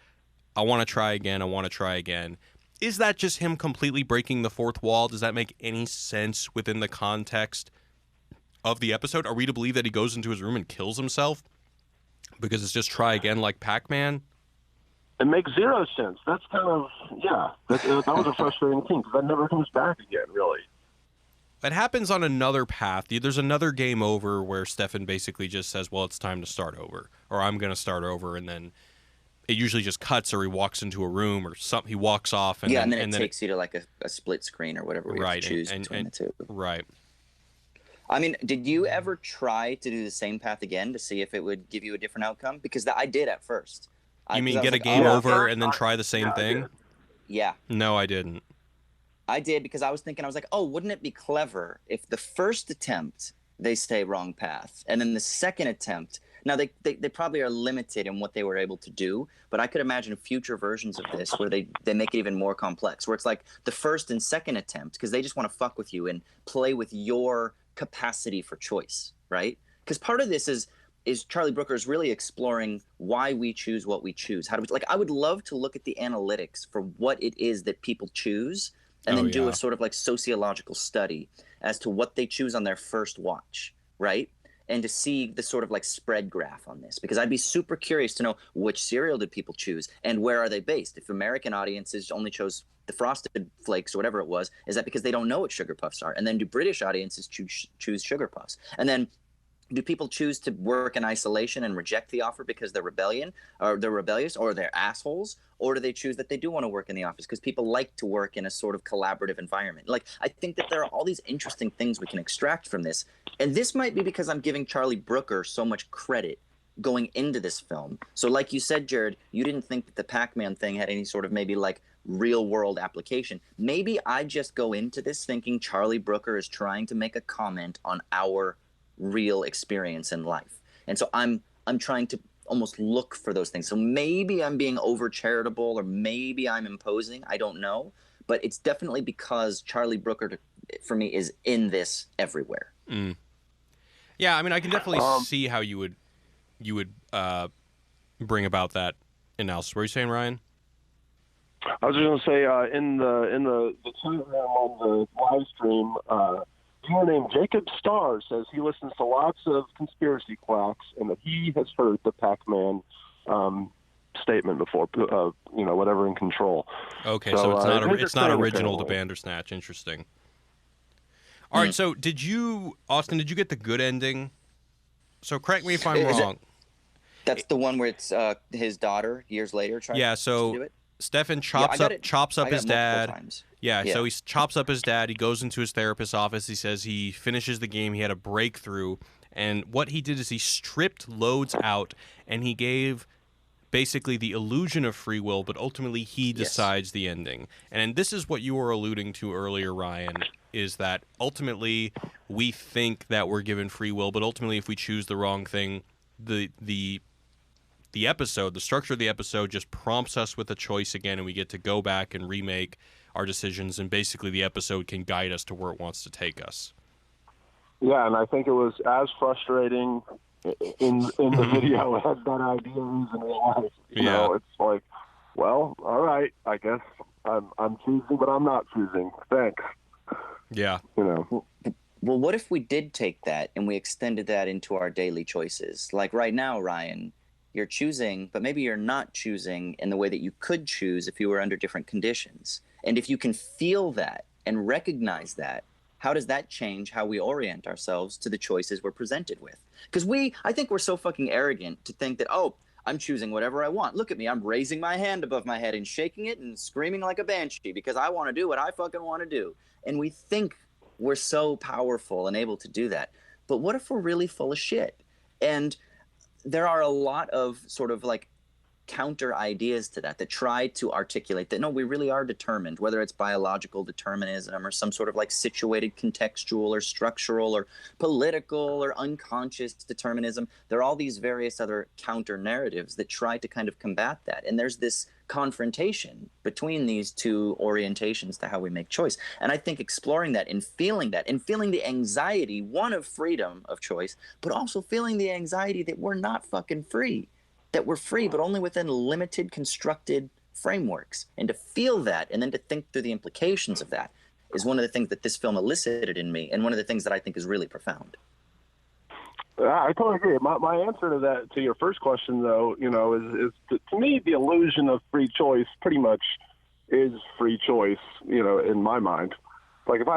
I want to try again. Is that just him completely breaking the fourth wall? Does that make any sense within the context? of the episode? Are we to believe that he goes into his room and kills himself because it's just try again like Pac-Man? It makes zero sense. That's kind of, that was a frustrating thing because that never comes back again, really. It happens on another path. There's another game over where Stefan basically just says, well, it's time to start over, or I'm going to start over, and then it usually just cuts, or he walks into a room or something. He walks off. And then it takes you to like a split screen or whatever we have to choose between the two. Right. I mean, did you ever try to do the same path again to see if it would give you a different outcome? Because I did at first. You mean get a game over and then try the same thing? Yeah. No, I didn't. I did because I was like, oh, wouldn't it be clever if the first attempt they say wrong path, and then the second attempt, now they probably are limited in what they were able to do, but I could imagine future versions of this where they make it even more complex, where it's like the first and second attempt, because they just want to fuck with you and play with your capacity for choice, right? Because part of this is Charlie Brooker is really exploring why we choose what we choose. How do we, like, I would love to look at the analytics for what it is that people choose, and then do a sort of like sociological study as to what they choose on their first watch, right? And to see the sort of like spread graph on this, because I'd be super curious to know which cereal did people choose and where are they based. If American audiences only chose the Frosted Flakes or whatever it was, is that because they don't know what Sugar Puffs are? And then do British audiences choose Sugar Puffs? And then do people choose to work in isolation and reject the offer because they're rebellious, or they're assholes? Or do they choose that they do want to work in the office because people like to work in a sort of collaborative environment? Like, I think that there are all these interesting things we can extract from this. And this might be because I'm giving Charlie Brooker so much credit going into this film. So like you said, Jared, you didn't think that the Pac-Man thing had any sort of maybe like real world application. Maybe I just go into this thinking Charlie Brooker is trying to make a comment on our real experience in life, and so I'm trying to almost look for those things. So maybe I'm being over charitable, or maybe I'm imposing, I don't know, but it's definitely because Charlie Brooker for me is in this everywhere. Yeah, I mean, I can definitely see how you would bring about that analysis. What are you saying, Ryan? I was just going to say in the telegram on the live stream, viewer named Jacob Starr says he listens to lots of conspiracy quacks and that he has heard the Pac-Man statement before, whatever in control. Okay, so it's not original to Bandersnatch. Interesting. All right, so Austin, did you get the good ending? So correct me if I'm wrong. That's the one where it's his daughter years later trying to do it? Stefan chops up his dad. Times. Yeah, so he chops up his dad. He goes into his therapist's office. He says he finishes the game. He had a breakthrough. And what he did is he stripped loads out, and he gave basically the illusion of free will, but ultimately he decides the ending. And this is what you were alluding to earlier, Ryan, is that ultimately we think that we're given free will, but ultimately if we choose the wrong thing, the episode, the structure of the episode just prompts us with a choice again, and we get to go back and remake our decisions, and basically the episode can guide us to where it wants to take us. Yeah, and I think it was as frustrating in the video as that idea is in real life. You know, it's like, well, all right, I guess I'm choosing, but I'm not choosing. Thanks. Yeah. You know. Well, what if we did take that and we extended that into our daily choices? Like right now, Ryan, you're choosing, but maybe you're not choosing in the way that you could choose if you were under different conditions. And if you can feel that and recognize that, how does that change how we orient ourselves to the choices we're presented with? Because I think we're so fucking arrogant to think that, oh, I'm choosing whatever I want. Look at me, I'm raising my hand above my head and shaking it and screaming like a banshee because I want to do what I fucking want to do. And we think we're so powerful and able to do that. But what if we're really full of shit? And there are a lot of sort of like counter ideas to that try to articulate that, no, we really are determined, whether it's biological determinism or some sort of like situated contextual or structural or political or unconscious determinism. There are all these various other counter narratives that try to kind of combat that. And there's this confrontation between these two orientations to how we make choice. And I think exploring that and feeling the anxiety, one, of freedom of choice, but also feeling the anxiety that we're not fucking free, that we're free, but only within limited constructed frameworks. And to feel that and then to think through the implications of that is one of the things that this film elicited in me, and one of the things that I think is really profound. I totally agree. My answer to that, to your first question, though, is to me the illusion of free choice pretty much is free choice. In my mind, like as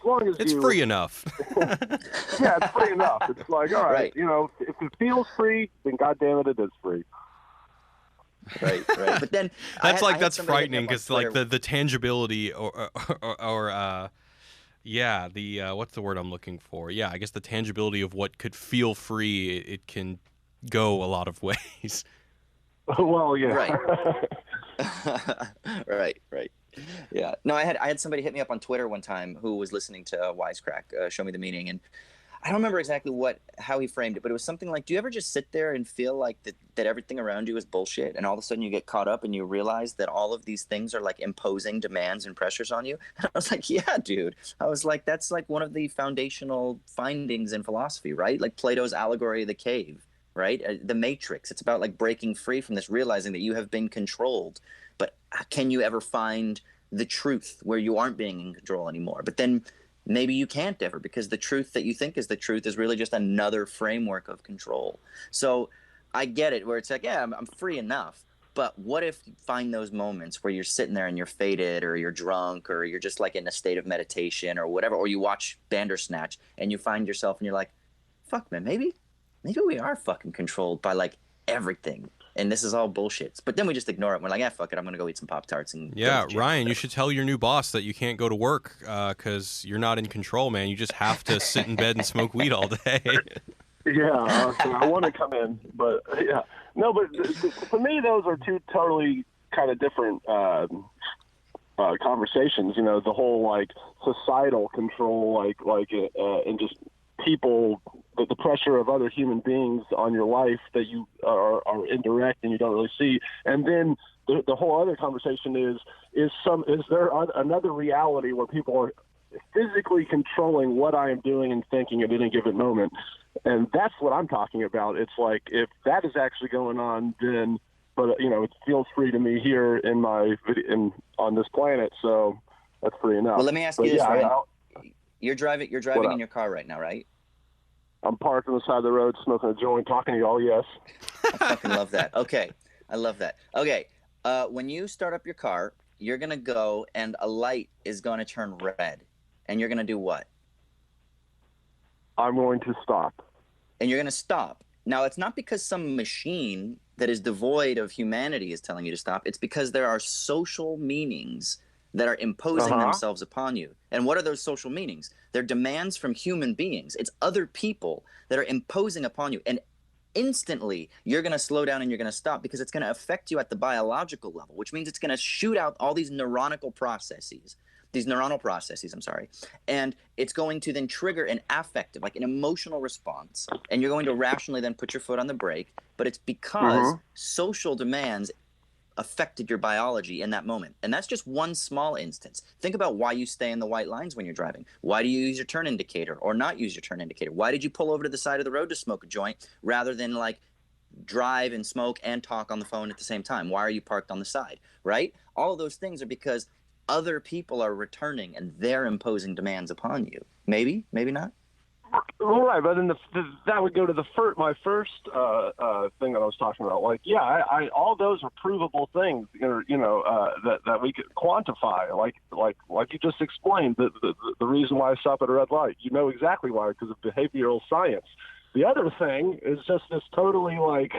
long as it's free enough. Yeah, it's free enough. It's like, all right, if it feels free, then goddamn it is free. Right. But then that's frightening because like the tangibility or what's the word I'm looking for? Yeah, I guess the tangibility of what could feel free, it can go a lot of ways. Well, yeah. Right. Right. Yeah. No, I had somebody hit me up on Twitter one time who was listening to Wisecrack, Show Me the Meaning, and I don't remember exactly how he framed it, but it was something like, do you ever just sit there and feel like that everything around you is bullshit, and all of a sudden you get caught up and you realize that all of these things are like imposing demands and pressures on you? And I was like, yeah, dude. I was like, that's like one of the foundational findings in philosophy, right? Like Plato's allegory of the cave, right? The Matrix. It's about like breaking free from this, realizing that you have been controlled. But can you ever find the truth where you aren't being in control anymore? But then maybe you can't ever, because the truth that you think is the truth is really just another framework of control. So I get it, where it's like, yeah, I'm free enough. But what if you find those moments where you're sitting there and you're faded, or you're drunk, or you're just like in a state of meditation or whatever, or you watch Bandersnatch and you find yourself and you're like, fuck, man, maybe we are fucking controlled by like everything. And this is all bullshit. But then we just ignore it. We're like, yeah, fuck it. I'm going to go eat some Pop-Tarts. And yeah, Ryan, you should tell your new boss that you can't go to work because you're not in control, man. You just have to sit in bed and smoke weed all day. Yeah, I want to come in, but yeah. No, but for me, those are two totally kind of different conversations. The whole like societal control, and just people, the pressure of other human beings on your life that you are indirect and you don't really see. And then the whole other conversation is there another reality where people are physically controlling what I am doing and thinking at any given moment? And that's what I'm talking about. It's like, if that is actually going on, then, but it feels free to me here on this planet. So that's free enough. Well, let me ask you this, Ryan. You're driving in your car right now, right? I'm parked on the side of the road, smoking a joint, talking to y'all, yes. I fucking love that. Okay. I love that. Okay. When you start up your car, you're going to go and a light is going to turn red. And you're going to do what? I'm going to stop. And you're going to stop. Now, it's not because some machine that is devoid of humanity is telling you to stop. It's because there are social meanings that are imposing themselves upon you. And what are those social meanings? They're demands from human beings. It's other people that are imposing upon you. And instantly, you're going to slow down and you're going to stop, because it's going to affect you at the biological level, which means it's going to shoot out all these neuronal processes, and it's going to then trigger an affective, like an emotional response, and you're going to rationally then put your foot on the brake. But it's because social demands affected your biology in that moment. And that's just one small instance. Think about why you stay in the white lines when you're driving. Why do you use your turn indicator or not use your turn indicator? Why did you pull over to the side of the road to smoke a joint rather than like drive and smoke and talk on the phone at the same time? Why are you parked on the side, right? All of those things are because other people are returning and they're imposing demands upon you. Maybe, maybe not. All right, but then that would go to my first thing that I was talking about. Like, yeah, I all those are provable things, that we could quantify. Like you just explained, the reason why I stop at a red light. You know exactly why, because of behavioral science. The other thing is just this totally like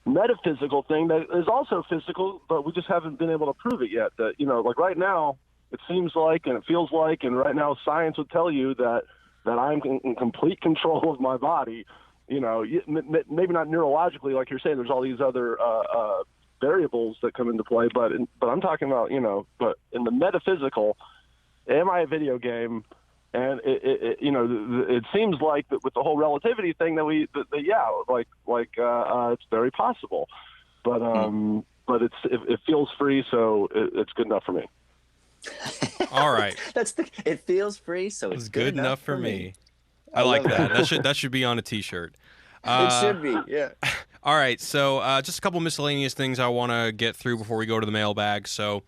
metaphysical thing that is also physical, but we just haven't been able to prove it yet. That like right now, it seems like and it feels like, and right now science would tell you that I'm in complete control of my body, maybe not neurologically, like you're saying, there's all these other variables that come into play, but I'm talking about, but in the metaphysical, am I a video game? And it seems like that with the whole relativity thing it's very possible, but it feels free. So it's good enough for me. All right. It feels free, so it's good enough for me. I like that. That should be on a t-shirt. It should be, yeah. All right, so just a couple miscellaneous things I want to get through before we go to the mailbag. So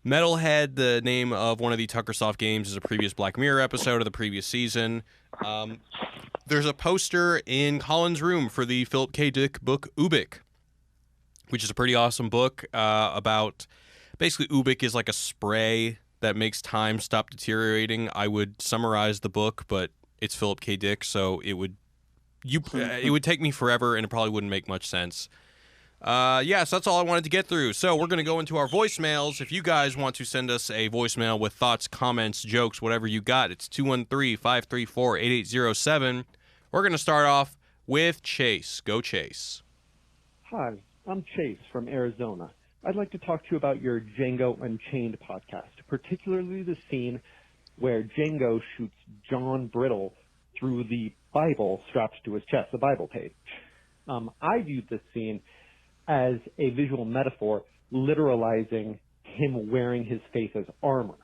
Metalhead, the name of one of the Tuckersoft games, is a previous Black Mirror episode of the previous season. there's a poster in Colin's room for the Philip K. Dick book Ubik, which is a pretty awesome book about basically Ubik is like a spray that makes time stop deteriorating. I would summarize the book, but it's Philip K. Dick, so it would take me forever, and it probably wouldn't make much sense. So that's all I wanted to get through. So we're going to go into our voicemails. If you guys want to send us a voicemail with thoughts, comments, jokes, whatever you got, it's 213-534-8807. We're going to start off with Chase. Go, Chase. Hi, I'm Chase from Arizona. I'd like to talk to you about your Django Unchained podcast, particularly the scene where Django shoots John Brittle through the Bible strapped to his chest, the Bible page. I viewed this scene as a visual metaphor, literalizing him wearing his faith as armor,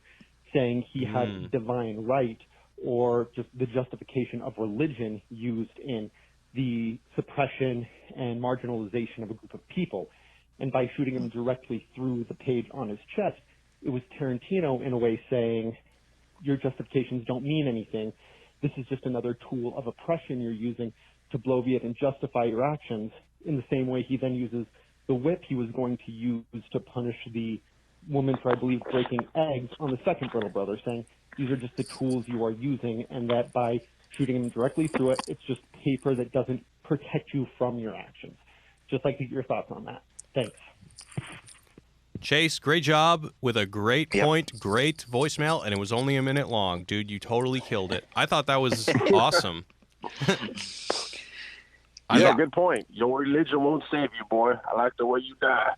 saying he had divine right, or just the justification of religion used in the suppression and marginalization of a group of people. And by shooting him directly through the page on his chest, it was Tarantino in a way saying, your justifications don't mean anything. This is just another tool of oppression you're using to bloviate and justify your actions, in the same way he then uses the whip he was going to use to punish the woman for, I believe, breaking eggs on the second Brittle brother, saying these are just the tools you are using, and that by shooting him directly through it, it's just paper that doesn't protect you from your actions. Just like to get your thoughts on that. Thanks. Chase, great job with a great point, great voicemail, and it was only a minute long. Dude, you totally killed it. I thought that was awesome. Good point. Your religion won't save you, boy. I like the way you die.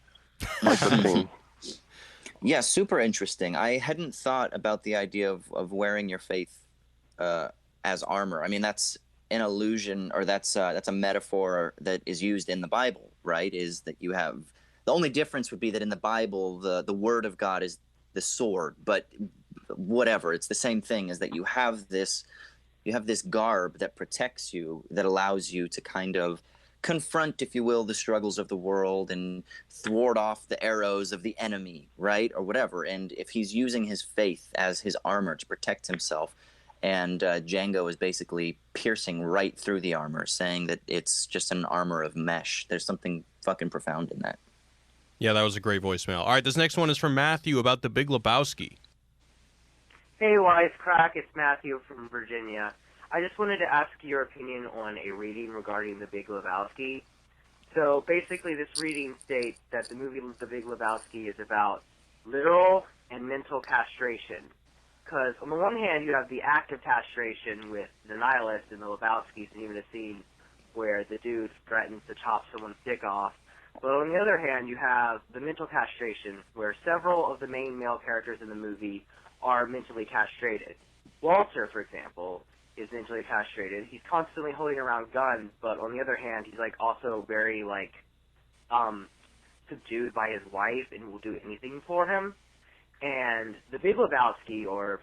Like the scene. Yeah, super interesting. I hadn't thought about the idea of wearing your faith as armor. I mean, that's an allusion, or that's a metaphor that is used in the Bible, right? Is that you have the only difference would be that in the Bible, the word of God is the sword, but whatever, it's the same thing. Is that you have this garb that protects you, that allows you to kind of confront, if you will, the struggles of the world and thwart off the arrows of the enemy, right? Or whatever. And if he's using his faith as his armor to protect himself, and Django is basically piercing right through the armor, saying that it's just an armor of mesh. There's something fucking profound in that. Yeah, that was a great voicemail. All right, this next one is from Matthew about the Big Lebowski. Hey, Wisecrack, it's Matthew from Virginia. I just wanted to ask your opinion on a reading regarding The Big Lebowski. So basically this reading states that the movie The Big Lebowski is about literal and mental castration. Because on the one hand, you have the act of castration with the nihilist and the Lebowskis, and even a scene where the dude threatens to chop someone's dick off. But on the other hand, you have the mental castration, where several of the main male characters in the movie are mentally castrated. Walter, for example, is mentally castrated. He's constantly holding around guns, but on the other hand, he's also very subdued by his wife and will do anything for him. And the Big Lebowski, or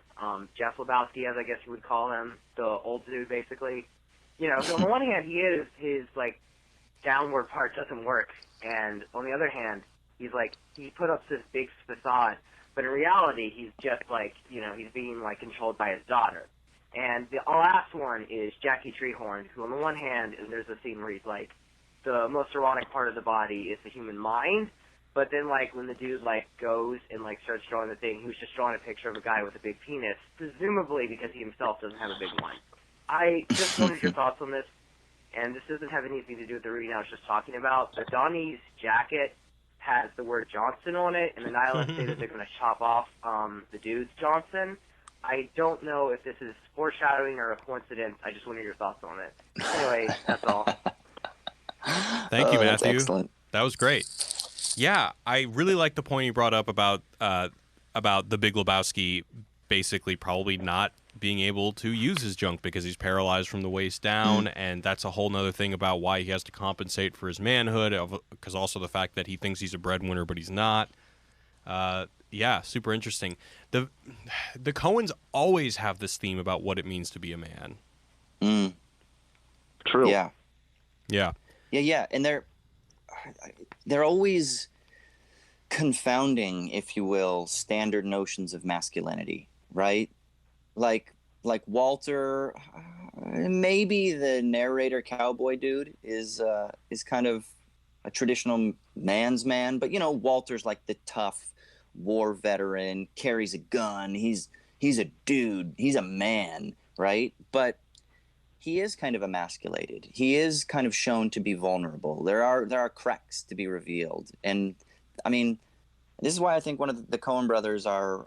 Jeff Lebowski, as I guess you would call him, the old dude, basically. So on the one hand, his downward part doesn't work, and on the other hand, he put up this big facade. But in reality, he's just he's being controlled by his daughter. And the last one is Jackie Treehorn, who on the one hand, and there's a scene where he's the most erotic part of the body is the human mind. But then when the dude goes and starts drawing the thing, he was just drawing a picture of a guy with a big penis, presumably because he himself doesn't have a big one. I just wanted your thoughts on this, and this doesn't have anything to do with the reading I was just talking about. But Donnie's jacket has the word Johnson on it, and the nihilists say that they're going to chop off the dude's Johnson. I don't know if this is foreshadowing or a coincidence. I just wanted your thoughts on it. Anyway, that's all. Thank you, Matthew. Excellent. That was great. Yeah, I really like the point you brought up about the Big Lebowski basically probably not being able to use his junk because he's paralyzed from the waist down, and that's a whole nother thing about why he has to compensate for his manhood, because also the fact that he thinks he's a breadwinner but he's not. Yeah, super interesting. The Coens always have this theme about what it means to be a man. True. Yeah. Yeah. Yeah, and they're always confounding, if you will, standard notions of masculinity, right? like Walter, maybe the narrator cowboy dude is kind of a traditional man's man, but Walter's like the tough war veteran, carries a gun. He's a dude. He's a man, right? But he is kind of emasculated. He is kind of shown to be vulnerable. There are cracks to be revealed, and I mean, this is why I think one of the Coen brothers are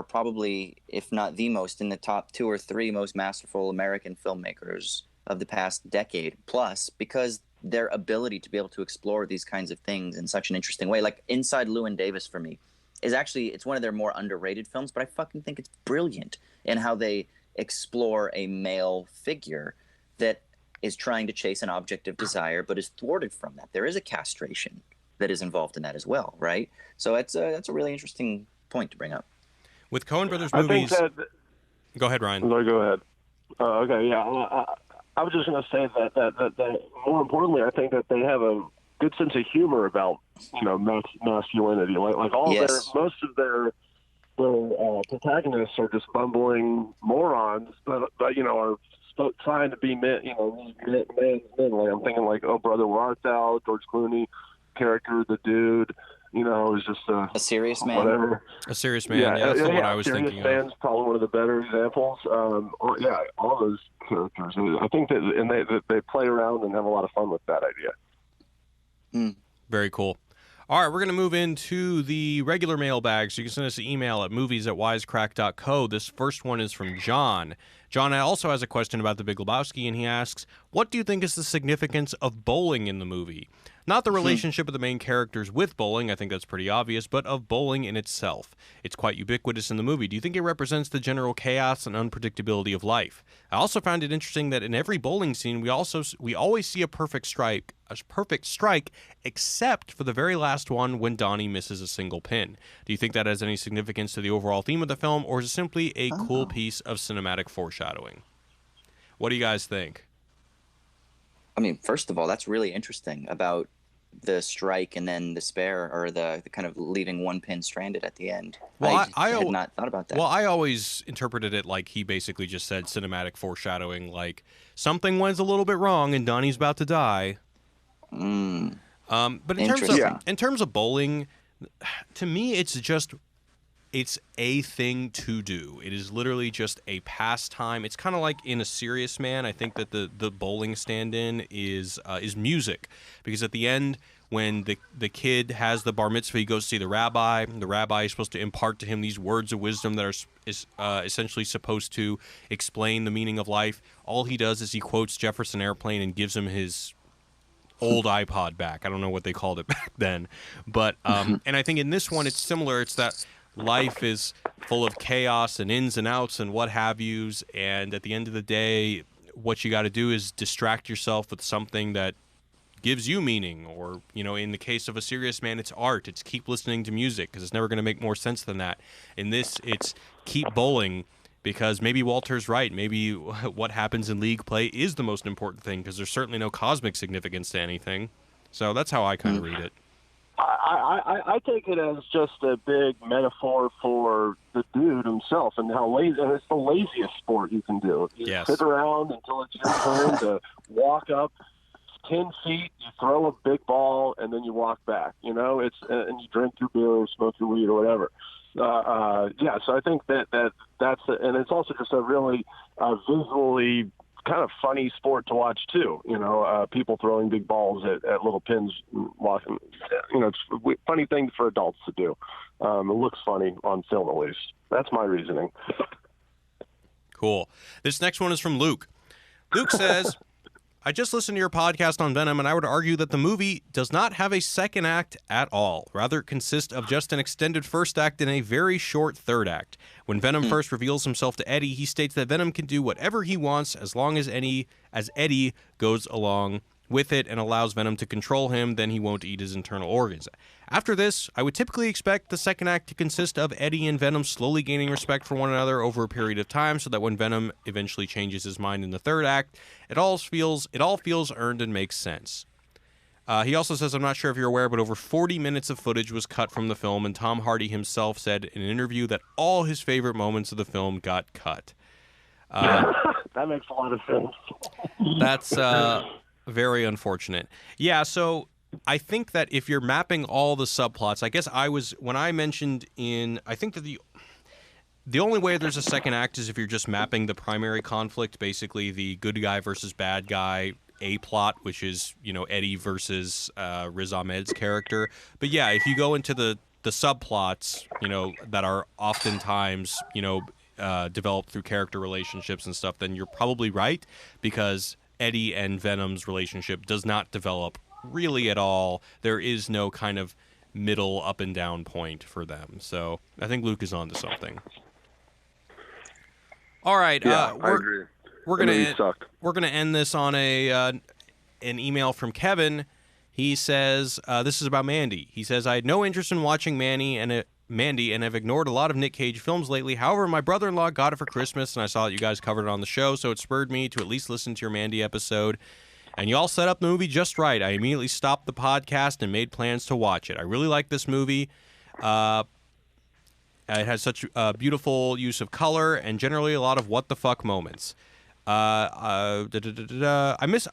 probably, if not the most, in the top 2 or 3 most masterful American filmmakers of the past decade plus, because their ability to be able to explore these kinds of things in such an interesting way. Like Inside Llewyn Davis for me is actually, it's one of their more underrated films, but I fucking think it's brilliant in how they explore a male figure that is trying to chase an object of desire but is thwarted from that. There is a castration that is involved in that as well, right? So that's a really interesting point to bring up. With Coen Brothers movies... Go ahead, Ryan. No, go ahead. Okay, yeah. I was just going to say that more importantly, I think that they have a good sense of humor about masculinity. Like all yes. most of their protagonists are just bumbling morons, but are trying to be men. Men. Like I'm thinking like, oh, Brother, Where Art Thou? George Clooney character, the dude. Is just a serious man. Whatever. A serious man. Yeah, that's what I was thinking. Serious man's probably one of the better examples. All those characters. I think that they play around and have a lot of fun with that idea. Very cool. All right, we're going to move into the regular mailbag, so you can send us an email at movies@wisecrack.co. This first one is from John. John also has a question about The Big Lebowski, and he asks, what do you think is the significance of bowling in the movie? Not the relationship of the main characters with bowling, I think that's pretty obvious, but of bowling in itself. It's quite ubiquitous in the movie. Do you think it represents the general chaos and unpredictability of life? I also found it interesting that in every bowling scene, we always see a perfect strike, except for the very last one when Donnie misses a single pin. Do you think that has any significance to the overall theme of the film, or is it simply a cool piece of cinematic foreshadowing? What do you guys think? I mean, first of all, that's really interesting about the strike and then the spare, or the kind of leaving one pin stranded at the end. Well, I had not thought about that. Well, I always interpreted it like he basically just said cinematic foreshadowing, like something went a little bit wrong and Donnie's about to die. But in terms of bowling, to me, it's a thing to do. It is literally just a pastime. It's kind of like in A Serious Man. I think that the bowling stand-in is music, because at the end, when the kid has the bar mitzvah, he goes to see the rabbi. The rabbi is supposed to impart to him these words of wisdom that are essentially supposed to explain the meaning of life. All he does is he quotes Jefferson Airplane and gives him his old iPod back. I don't know what they called it back then, but and I think in this one it's similar. It's that life is full of chaos and ins and outs and what have yous, and at the end of the day, what you got to do is distract yourself with something that gives you meaning, or in the case of A Serious Man, it's art. It's keep listening to music, because it's never going to make more sense than that. In this, it's keep bowling, because maybe Walter's right. Maybe what happens in league play is the most important thing, because there's certainly no cosmic significance to anything. So that's how I kind of read it. I take it as just a big metaphor for the dude himself and how lazy, and it's the laziest sport you can do. You sit around until it's your turn to walk up 10 feet, you throw a big ball, and then you walk back. And you drink your beer or smoke your weed or whatever. So I think that's and it's also just a really visually kind of funny sport to watch too. People throwing big balls at little pins, walking. It's a funny thing for adults to do. It looks funny on film, at least. That's my reasoning. Cool. This next one is from Luke. Luke says, I just listened to your podcast on Venom, and I would argue that the movie does not have a second act at all. Rather, it consists of just an extended first act and a very short third act. When Venom first reveals himself to Eddie, he states that Venom can do whatever he wants as long as Eddie goes along with it and allows Venom to control him, then he won't eat his internal organs. After this, I would typically expect the second act to consist of Eddie and Venom slowly gaining respect for one another over a period of time, so that when Venom eventually changes his mind in the third act, it all feels earned and makes sense. He also says, I'm not sure if you're aware, but over 40 minutes of footage was cut from the film, and Tom Hardy himself said in an interview that all his favorite moments of the film got cut. That makes a lot of sense. That's very unfortunate. Yeah, so I think that if you're mapping all the subplots, I guess when I mentioned I think that the only way there's a second act is if you're just mapping the primary conflict, basically the good guy versus bad guy A plot, which is, Eddie versus Riz Ahmed's character. But yeah, if you go into the subplots, that are oftentimes, developed through character relationships and stuff, then you're probably right, because Eddie and Venom's relationship does not develop really at all. There is no kind of middle up and down point for them. So I think Luke is onto something. All right, I agree. We're gonna end this on an email from Kevin. He says, this is about Mandy. He says, I had no interest in watching Mandy and have ignored a lot of Nick Cage films lately. However, my brother-in-law got it for Christmas, and I saw that you guys covered it on the show, so it spurred me to at least listen to your Mandy episode. And you all set up the movie just right. I immediately stopped the podcast and made plans to watch it. I really like this movie. It has such beautiful use of color and generally a lot of what-the-fuck moments. I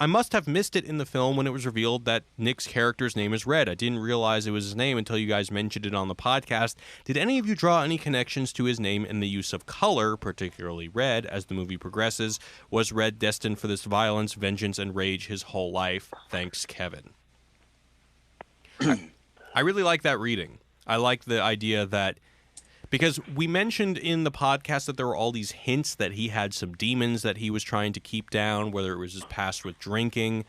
must have missed it in the film when it was revealed that Nick's character's name is Red. I didn't realize it was his name until you guys mentioned it on the podcast. Did any of you draw any connections to his name and the use of color, particularly red, as the movie progresses? Was Red destined for this violence, vengeance, and rage his whole life? Thanks, Kevin. I really like that reading. I like the idea that, because we mentioned in the podcast that there were all these hints that he had some demons that he was trying to keep down, whether it was his past with drinking.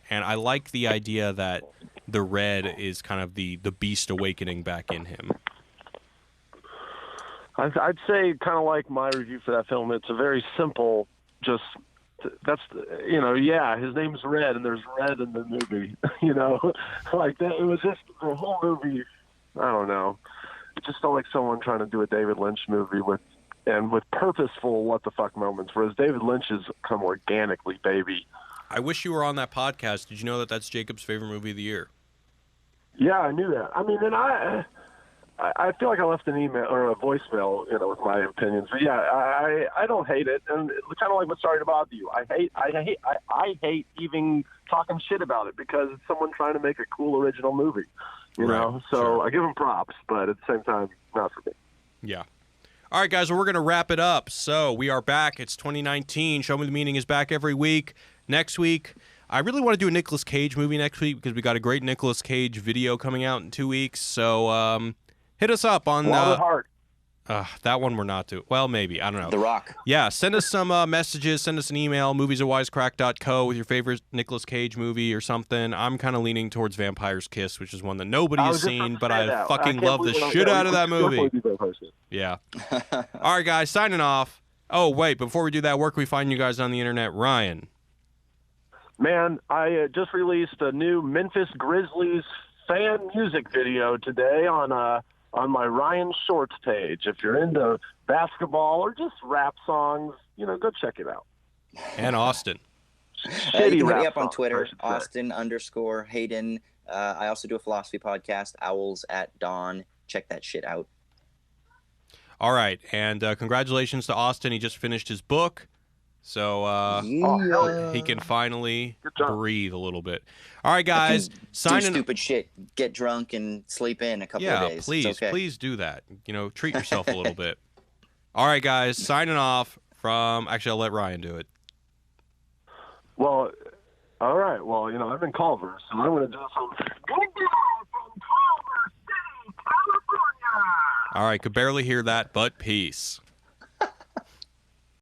And I like the idea that the red is kind of the beast awakening back in him. I'd say kind of like my review for that film. It's a very simple, his name's Red and there's red in the movie, like that. It was just the whole movie. I don't know. It just felt like someone trying to do a David Lynch movie with purposeful what the fuck moments, whereas David Lynch's come organically, baby. I wish you were on that podcast. Did you know that that's Jacob's favorite movie of the year? Yeah, I knew that. I mean, and I feel like I left an email or a voicemail, with my opinions. But yeah, I don't hate it, and it's kind of like what's Sorry to Bother You. I hate even talking shit about it because it's someone trying to make a cool original movie. You know, so sure. I give them props, but at the same time, not for me. Yeah. All right, guys, well, we're going to wrap it up. So we are back. It's 2019. Show Me the Meaning is back every week. Next week, I really want to do a Nicolas Cage movie next week because we got a great Nicolas Cage video coming out in 2 weeks. So hit us up on Heart. That one we're not doing. Well, maybe. I don't know. The Rock. Yeah, send us some messages. Send us an email, movies@wisecrack.co with your favorite Nicolas Cage movie or something. I'm kind of leaning towards Vampire's Kiss, which is one that nobody has seen, but I fucking love the shit out of that movie. Yeah. All right, guys, signing off. Oh, wait, before we do that, where can we find you guys on the internet? Ryan. Man, I just released a new Memphis Grizzlies fan music video today on my Ryan Shorts page. If you're into basketball or just rap songs, go check it out. And Austin. You can hit me up on Twitter, Austin_Hayden. I also do a philosophy podcast, Owls at Dawn. Check that shit out. All right, and congratulations to Austin. He just finished his book, so he can finally breathe a little bit. All right, guys, do stupid shit, get drunk, and sleep in a couple of days. Yeah, please do that. Treat yourself a little bit. All right, guys, signing off from. Actually, I'll let Ryan do it. Well, all right. Well, I'm in Culver, so I'm going to do some. Good day from Culver City, California. All right, could barely hear that, but peace.